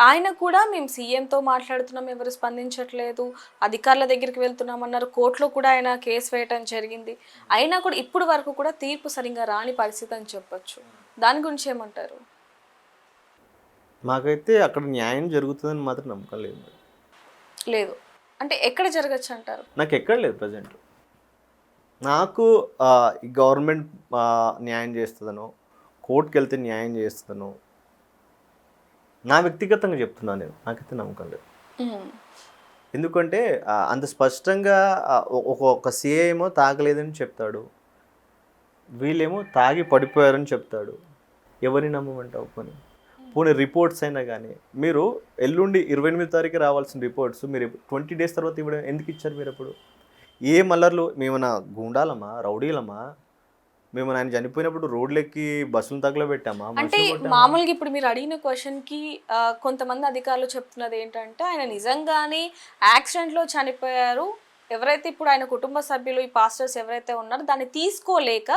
ఆయన కూడా మేము సీఎంతో మాట్లాడుతున్నాం, ఎవరు స్పందించట్లేదు, అధికారుల దగ్గరికి వెళ్తున్నామన్నారు, కోర్టులో కూడా ఆయన కేసు వేయటం జరిగింది. అయినా కూడా ఇప్పుడు వరకు కూడా తీర్పు సరిగ్గా రాని పరిస్థితి అని చెప్పొచ్చు. దాని గురించి ఏమంటారు? మాకైతే అక్కడ న్యాయం జరుగుతుందని మాత్రం నమ్మకం లేదు. అంటే ఎక్కడ జరగచ్చు అంటారు? నాకు ఎక్కడ లేదు ప్రజెంట్. నాకు గవర్నమెంట్ న్యాయం చేస్తుందనో, కోర్టుకి వెళ్తే న్యాయం చేస్తుందనో నా వ్యక్తిగతంగా చెప్తున్నాను నేను, నాకైతే నమ్మకం లేదు. ఎందుకంటే అంత స్పష్టంగా ఒక సిఐ ఏమో తాగలేదని చెప్తాడు, వీళ్ళేమో తాగి పడిపోయారని చెప్తాడు. ఎవరిని నమ్మమంటావు? పోనీ రిపోర్ట్స్ అయినా కానీ మీరు ఎల్లుండి 28వ తారీఖు రావాల్సిన రిపోర్ట్స్ మీరు 20 days తర్వాత ఇవ్వడం ఎందుకు ఇచ్చారు? మీరు అప్పుడు ఏ మల్లర్లు? మేమన్నా గూండాలమా, రౌడీలమా? మేము ఆయన చనిపోయినప్పుడు రోడ్లెక్కి బస్సులు తగలబెట్టామా? అంటే మామూలుగా ఇప్పుడు మీరు అడిగిన క్వశ్చన్కి కొంతమంది అధికారులు చెప్తున్నది ఏంటంటే ఆయన నిజంగానే యాక్సిడెంట్లో చనిపోయారు. ఎవరైతే ఇప్పుడు ఆయన కుటుంబ సభ్యులు ఈ పాస్టర్స్ ఎవరైతే ఉన్నారో దాన్ని తీసుకోలేక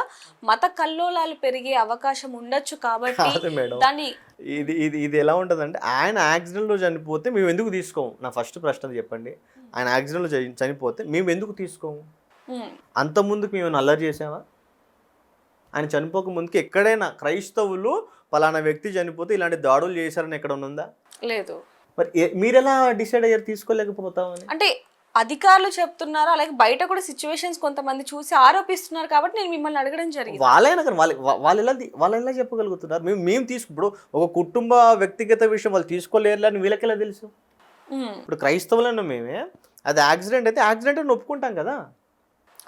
మత కల్లోలాలు పెరిగే అవకాశం ఉండొచ్చు కాబట్టి దాన్ని ఇది ఎలా ఉంటుందంటే ఆయన యాక్సిడెంట్లో చనిపోతే మేము ఎందుకు తీసుకోము? నా ఫస్ట్ ప్రశ్న చెప్పండి. ఆయన యాక్సిడెంట్లో చనిపోతే మేము ఎందుకు తీసుకోము? అంత ముందుకు మేము అల్లరి చేసామా? ఆయన చనిపోక ముందుకి ఎక్కడైనా క్రైస్తవులు పలానా వ్యక్తి చనిపోతే ఇలాంటి దాడులు చేశారని ఎక్కడ ఉందా? లేదు. మరి మీరు ఎలా డిసైడ్ అయ్యారు తీసుకోలేకపోతామని? అంటే అధికారులు చెప్తున్నారు, అలాగే బయట కూడా సిచ్యువేషన్స్ కొంతమంది చూసి ఆరోపిస్తున్నారు కాబట్టి నేను మిమ్మల్ని అడగడం జరిగింది. వాళ్ళైనా కానీ వాళ్ళు ఎలా చెప్పగలుగుతున్నారు? మేము ఇప్పుడు ఒక కుటుంబ వ్యక్తిగత విషయం వాళ్ళు తీసుకోలేరు అని వీళ్ళకి ఎలా తెలుసు? ఇప్పుడు క్రైస్తవులను మేమే అది యాక్సిడెంట్ అయితే యాక్సిడెంట్ అని ఒప్పుకుంటాం కదా.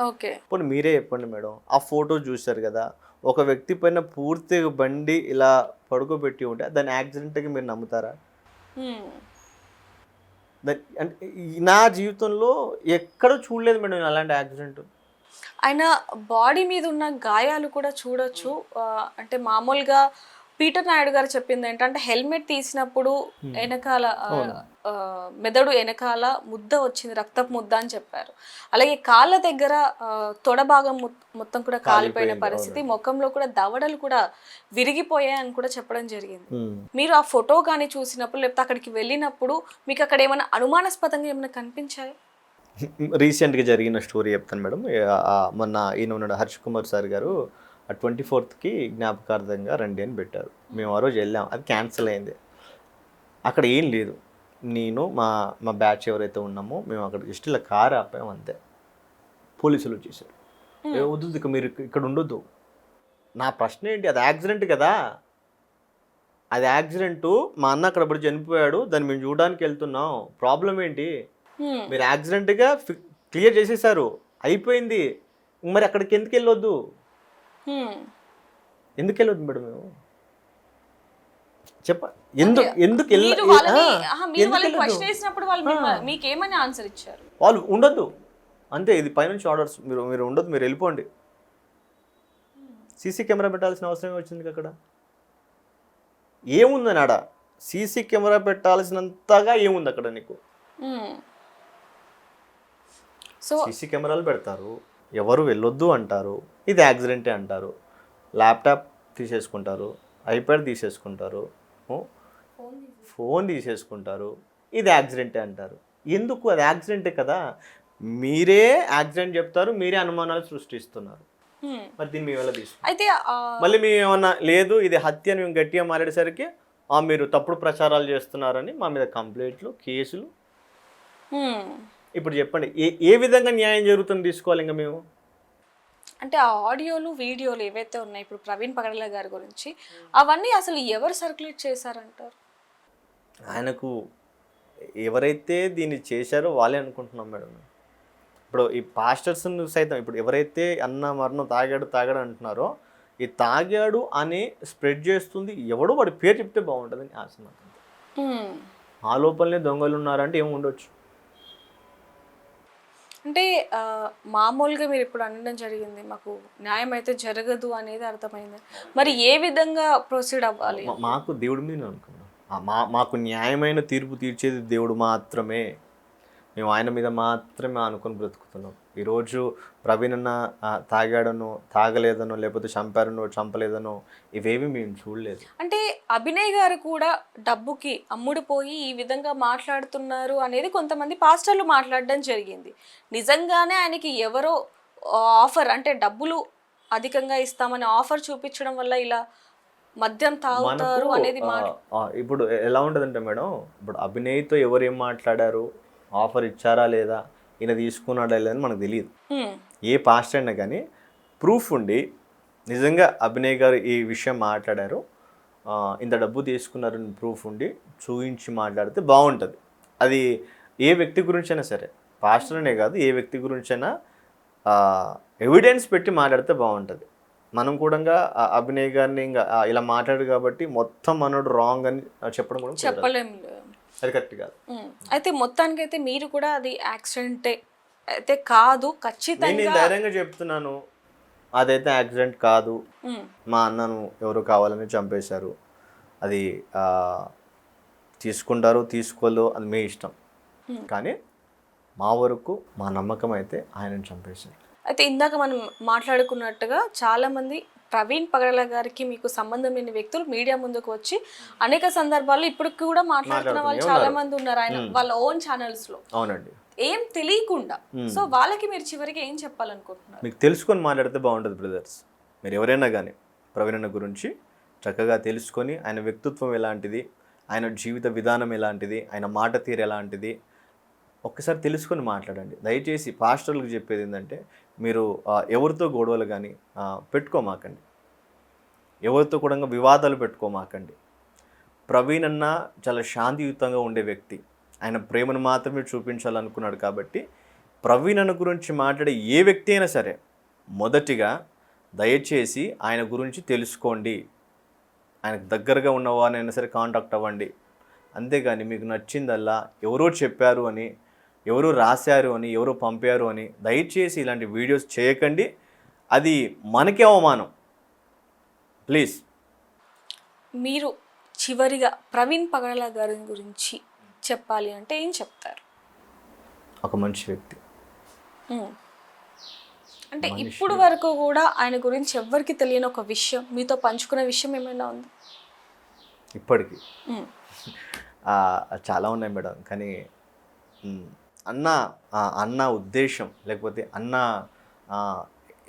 ఓకే, ఇప్పుడు మీరే చెప్పండి మేడం, ఆ ఫోటో చూశారు కదా, ఒక వ్యక్తి పైన పూర్తి బండి ఇలా పడుకోబెట్టి ఉంటే దాన్ని యాక్సిడెంట్కి మీరు నమ్ముతారా? అంటే నా జీవితంలో ఎక్కడ చూడలేదు మేడం అలాంటి యాక్సిడెంట్. ఆయన బాడీ మీద ఉన్న గాయాలు కూడా చూడొచ్చు. అంటే మామూలుగా పీటర్ నాయుడు గారు చెప్పింది ఏంటంటే హెల్మెట్ తీసినప్పుడు వెనకాల మెదడు వెనకాల ముద్ద వచ్చింది, రక్తపు ముద్ద అని చెప్పారు. అలాగే కాళ్ళ దగ్గర తొడ భాగం మొత్తం కూడా కాలిపోయిన పరిస్థితి, ముఖంలో కూడా దవడలు కూడా విరిగిపోయాయి అని కూడా చెప్పడం జరిగింది. మీరు ఆ ఫోటో కానీ చూసినప్పుడు లేకపోతే అక్కడికి వెళ్ళినప్పుడు మీకు అక్కడ ఏమైనా అనుమానాస్పదంగా ఏమైనా కనిపించాయి? రీసెంట్గా జరిగిన స్టోరీ చెప్తాను మేడం. మొన్న ఈయన ఉన్నాడు హర్ష్ కుమార్ సార్ గారు 24th జ్ఞాపకార్థంగా రండి అని పెట్టారు. మేము ఆ రోజు వెళ్ళాం, అది క్యాన్సిల్ అయింది. అక్కడ ఏం లేదు, నేను మా బ్యాచ్ ఎవరైతే ఉన్నామో మేము అక్కడ జస్ట్ ఇలా కారు ఆపాము అంతే. పోలీసులు వచ్చేసారు, వద్దు ఇక మీరు ఇక్కడ ఉండొద్దు. నా ప్రశ్న ఏంటి, అది యాక్సిడెంట్ కదా, అది యాక్సిడెంట్, మా అన్న అక్కడ పడి చనిపోయాడు, దాన్ని మేము చూడడానికి వెళ్తున్నాం, ప్రాబ్లం ఏంటి? హ్మ్. మీరు యాక్సిడెంట్గా క్లియర్ చేసేసారు, అయిపోయింది, మరి అక్కడికి ఎందుకు వెళ్ళొద్దు? హ్మ్. ఎందుకు వెళ్ళొద్దు మేడం మేము? చెప్ప ఎందుకు ఎందుకు మీరు వాళ్ళని మీరు ఎందుకు వాళ్ళని వెళ్ళొద్దు? క్వశ్చన్ వేసినప్పుడు వాళ్ళు మీకేమని ఆన్సర్ ఇచ్చారు? వాళ్ళు ఉండొద్దు అంతే, ఇది పైనుంచి ఆర్డర్స్, మీరు మీరు ఉండొద్దు, మీరు వెళ్ళిపోండి. సీసీ కెమెరా పెట్టాల్సిన అవసరం వచ్చింది అక్కడ? ఏముందని ఆడ సీసీ కెమెరా పెట్టాల్సినంతగా ఏముంది అక్కడ నీకు? సో సీసీ కెమెరాలు పెడతారు, ఎవరు వెళ్ళొద్దు అంటారు, ఇది యాక్సిడెంటే అంటారు, ల్యాప్టాప్ తీసేసుకుంటారు, ఐప్యాడ్ తీసేసుకుంటారు, ఫోన్ తీసేసుకుంటారు, ఇది యాక్సిడెంటే అంటారు. ఎందుకు? అది యాక్సిడెంటే కదా. మీరే యాక్సిడెంట్ చెప్తారు, మీరే అనుమానాలు సృష్టిస్తున్నారు. మరి దీన్ని మేము ఎలా తీసుకుంటాం? అయితే మళ్ళీ మేము ఏమన్నా లేదు ఇది హత్య అని మేము గట్టిగా మాట్లాడేసరికి మీరు తప్పుడు ప్రచారాలు చేస్తున్నారని మా మీద కంప్లైంట్లు, కేసులు. ఇప్పుడు చెప్పండి, ఏ విధంగా న్యాయం జరుగుతుంది తీసుకోవాలి ఇంకా మేము? అంటే ఆ ఆడియోలు వీడియోలు ఏవైతే ఉన్నాయి ఇప్పుడు ప్రవీణ్ పగడాల గారి గురించి, అవన్నీ అసలు ఎవరు సర్క్యులేట్ చేశారంటారు? ఆయనకు ఎవరైతే దీన్ని చేశారో వాళ్ళే అనుకుంటున్నాం మేడం. ఇప్పుడు ఈ పాస్టర్స్ సైతం ఇప్పుడు ఎవరైతే అన్న మరణం తాగాడు అంటున్నారో, ఈ తాగాడు అని స్ప్రెడ్ చేస్తుంది ఎవడో, వాడి పేరు చెప్తే బాగుంటుందని ఆశ నాకు. ఆ లోపలనే దొంగలు ఉన్నారంటే ఏమి ఉండొచ్చు. అంటే మామూలుగా మీరు ఇప్పుడు అనడం జరిగింది, మాకు న్యాయం అయితే జరగదు అనేది అర్థమైంది. మరి ఏ విధంగా ప్రొసీడ్ అవ్వాలి? మాకు దేవుడి మీద అనుకున్నాం, మాకు న్యాయమైన తీర్పు తీర్చేది దేవుడు మాత్రమే. మేము ఆయన మీద మాత్రమే అనుకుని బ్రతుకుతున్నాం. ఈరోజు ప్రవీణ్ అన్న తాగాడనో తాగలేదనో లేకపోతే చంపారనో చంపలేదనో ఇవేవి మేము చూడలేదు. అంటే అభినయ్ గారు కూడా డబ్బుకి అమ్ముడుపోయి ఈ విధంగా మాట్లాడుతున్నారు అనేది కొంతమంది పాస్టర్లు మాట్లాడడం జరిగింది. నిజంగానే ఆయనకి ఎవరో ఆఫర్, అంటే డబ్బులు అధికంగా ఇస్తామని ఆఫర్ చూపించడం వల్ల ఇలా మద్యం తాగుతారు అనేది ఇప్పుడు ఎలా ఉంటుందంటే మేడం, ఇప్పుడు అభినయ్తో ఎవరు ఏం మాట్లాడారు, ఆఫర్ ఇచ్చారా లేదా, ఈయన తీసుకున్నాడా లేదని మనకు తెలియదు. ఏ పాస్టర్ అయినా కానీ ప్రూఫ్ ఉండి నిజంగా అభినయ్ గారు ఈ విషయం మాట్లాడారు, ఇంత డబ్బు తీసుకున్నారని ప్రూఫ్ ఉండి చూపించి మాట్లాడితే బాగుంటుంది. అది ఏ వ్యక్తి గురించైనా సరే, పాస్టర్ అనే కాదు, ఏ వ్యక్తి గురించైనా ఎవిడెన్స్ పెట్టి మాట్లాడితే బాగుంటుంది. మనం కూడా అభినయ్ గారిని ఇంకా ఇలా మాట్లాడు కాబట్టి మొత్తం మనోడు రాంగ్ అని చెప్పడం కూడా చెప్పలేము, అది కరెక్ట్ కాదు. అయితే మొత్తానికైతే మీరు కూడా అది యాక్సిడెంటే అయితే కాదు ఖచ్చితంగా నేను ధైర్యంగా చెప్తున్నాను, అదైతే యాక్సిడెంట్ కాదు, మా అన్నను ఎవరు కావాలని చంపేశారు, అది తీసుకుంటారు తీసుకోలేదో అది మీ ఇష్టం, కానీ మా వరకు మా నమ్మకం అయితే ఆయనను చంపేశారు. అయితే ఇందాక మనం మాట్లాడుకున్నట్టుగా చాలామంది ప్రవీణ్ పగడాల గారికి మీకు సంబంధం లేని వ్యక్తులు మీడియా ముందుకు వచ్చి అనేక సందర్భాల్లో ఇప్పుడు కూడా మాట్లాడుతున్న వాళ్ళు చాలా మంది ఉన్నారు ఆయన వాళ్ళ ఓన్ ఛానల్స్ లో. అవునండి, ఏం తెలియకుండా. సో వాళ్ళకి మీరు చివరికి ఏం చెప్పాలనుకుంటున్నారు? మీకు తెలుసుకొని మాట్లాడితే బాగుంటుంది బ్రదర్స్. మీరు ఎవరైనా కానీ ప్రవీణ్ అన్న గురించి చక్కగా తెలుసుకొని ఆయన వ్యక్తిత్వం ఎలాంటిది, ఆయన జీవిత విధానం ఎలాంటిది, ఆయన మాట తీరు ఎలాంటిది ఒక్కసారి తెలుసుకొని మాట్లాడండి. దయచేసి పాస్టర్లకు చెప్పేది ఏంటంటే, మీరు ఎవరితో గొడవలు కానీ పెట్టుకోమాకండి, ఎవరితో కూడా వివాదాలు పెట్టుకోమాకండి. ప్రవీణ్ అన్న చాలా శాంతియుతంగా ఉండే వ్యక్తి, ఆయన ప్రేమను మాత్రమే చూపించాలనుకున్నాడు. కాబట్టి ప్రవీణ్ అన్న గురించి మాట్లాడే ఏ వ్యక్తి అయినా సరే మొదటిగా దయచేసి ఆయన గురించి తెలుసుకోండి, ఆయనకు దగ్గరగా ఉన్నవారైనా సరే కాంటాక్ట్ అవ్వండి. అంతేగాని మీకు నచ్చిందల్లా ఎవరో చెప్పారు అని, ఎవరో రాశారు అని, ఎవరో పంపారు అని దయచేసి ఇలాంటి వీడియోస్ చేయకండి. అది మనకే అవమానం. ప్లీజ్. మీరు చివరిగా ప్రవీణ్ పగడాల గారి గురించి చెప్పాలి అంటే ఏం చెప్తారు? ఒక మంచి వ్యక్తి. అంటే ఇప్పుడు వరకు కూడా ఆయన గురించి ఎవ్వరికి తెలియని ఒక విషయం మీతో పంచుకునే విషయం ఏమైనా ఉంది? ఇప్పటికీ చాలా ఉన్నాయి మేడం, కానీ అన్న ఉద్దేశం లేకపోతే అన్న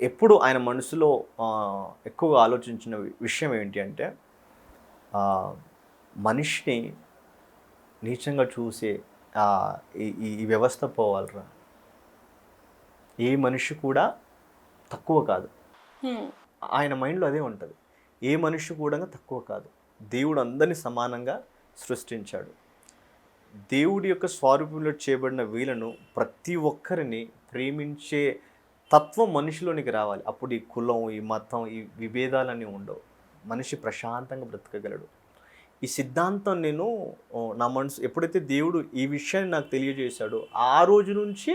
ఎప్పుడు ఆయన మనసులో ఎక్కువగా ఆలోచించిన విషయం ఏంటి అంటే, మనిషిని నీచంగా చూసే ఈ వ్యవస్థ పోవాలరా, ఏ మనిషి కూడా తక్కువ కాదు. ఆయన మైండ్లో అదే ఉంటుంది, ఏ మనిషి కూడా తక్కువ కాదు. దేవుడు అందరినీ సమానంగా సృష్టించాడు. దేవుడి యొక్క స్వరూపంలో చేయబడిన వీళ్ళను ప్రతి ఒక్కరిని ప్రేమించే తత్వం మనిషిలోనికి రావాలి. అప్పుడు ఈ కులం, ఈ మతం, ఈ విభేదాలన్నీ ఉండవు. మనిషి ప్రశాంతంగా బ్రతకగలడు. ఈ సిద్ధాంతం నేను నా మనసు ఎప్పుడైతే దేవుడు ఈ విషయాన్ని నాకు తెలియజేశాడో ఆ రోజు నుంచి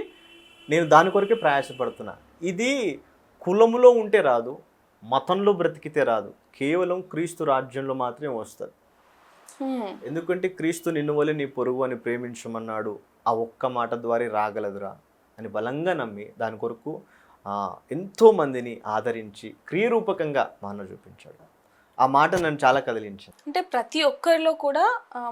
నేను దాని కొరకే ప్రయాసపడుతున్నా. ఇది కులంలో ఉంటే రాదు, మతంలో బ్రతికితే రాదు, కేవలం క్రీస్తు రాజ్యంలో మాత్రమే వస్తుంది. ఎందుకంటే క్రీస్తు నిన్ను వలె నీ పొరుగు అని ప్రేమించమన్నాడు, ఆ ఒక్క మాట ద్వారా రాగలదురా అని బలంగా నమ్మి దాని కొరకు ఎంతోమందిని ఆదరించి క్రియరూపకంగా మా అన్న చూపించాడు. ఆ మాట నన్ను చాలా కదిలించింది. అంటే ప్రతి ఒక్కరిలో కూడా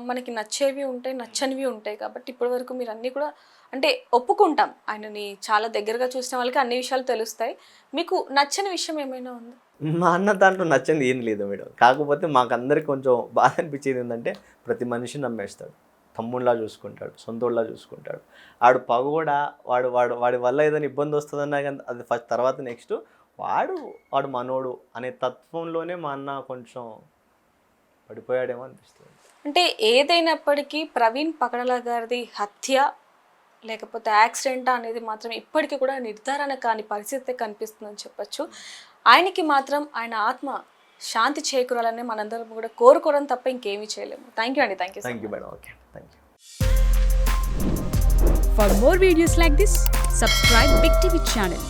మనకి నచ్చేవి ఉంటాయి, నచ్చనివి ఉంటాయి. కాబట్టి ఇప్పటి వరకు మీరు అన్నీ కూడా అంటే ఒప్పుకుంటాం, ఆయనని చాలా దగ్గరగా చూసిన వాళ్ళకి అన్ని విషయాలు తెలుస్తాయి. మీకు నచ్చని విషయం ఏమైనా ఉందా? మా అన్న దాంట్లో నచ్చింది ఏం లేదు మేడం. కాకపోతే మాకు అందరికి కొంచెం బాధ అనిపించేది ఏంటంటే ప్రతి మనిషి నమ్మేస్తాడు, తమ్ముళ్ళలా చూసుకుంటాడు, సొంతోళ్ళలా చూసుకుంటాడు. ఆడు పగోడా, వాడి వల్ల ఏదైనా ఇబ్బంది వస్తుందన్నా కానీ అది ఫస్ట్, తర్వాత నెక్స్ట్ వాడు మనోడు అనే తత్వంలోనే మా అన్న కొంచెం పడిపోయాడేమో అనిపిస్తుంది. అంటే ఏదైనప్పటికీ ప్రవీణ్ పగడాల గారిది హత్య లేకపోతే యాక్సిడెంట్ అనేది మాత్రం ఇప్పటికీ కూడా నిర్ధారణ కాని పరిస్థితి కనిపిస్తుందని చెప్పొచ్చు. ఆయనకి మాత్రం ఆయన ఆత్మ శాంతి చేకూరాలని మనందరం కూడా కోరుకోవడం తప్ప ఇంకేమీ చేయలేము. థ్యాంక్ యూ అండి. Thank you madam. Okay, thank you. For more videos like this, subscribe Big TV channel.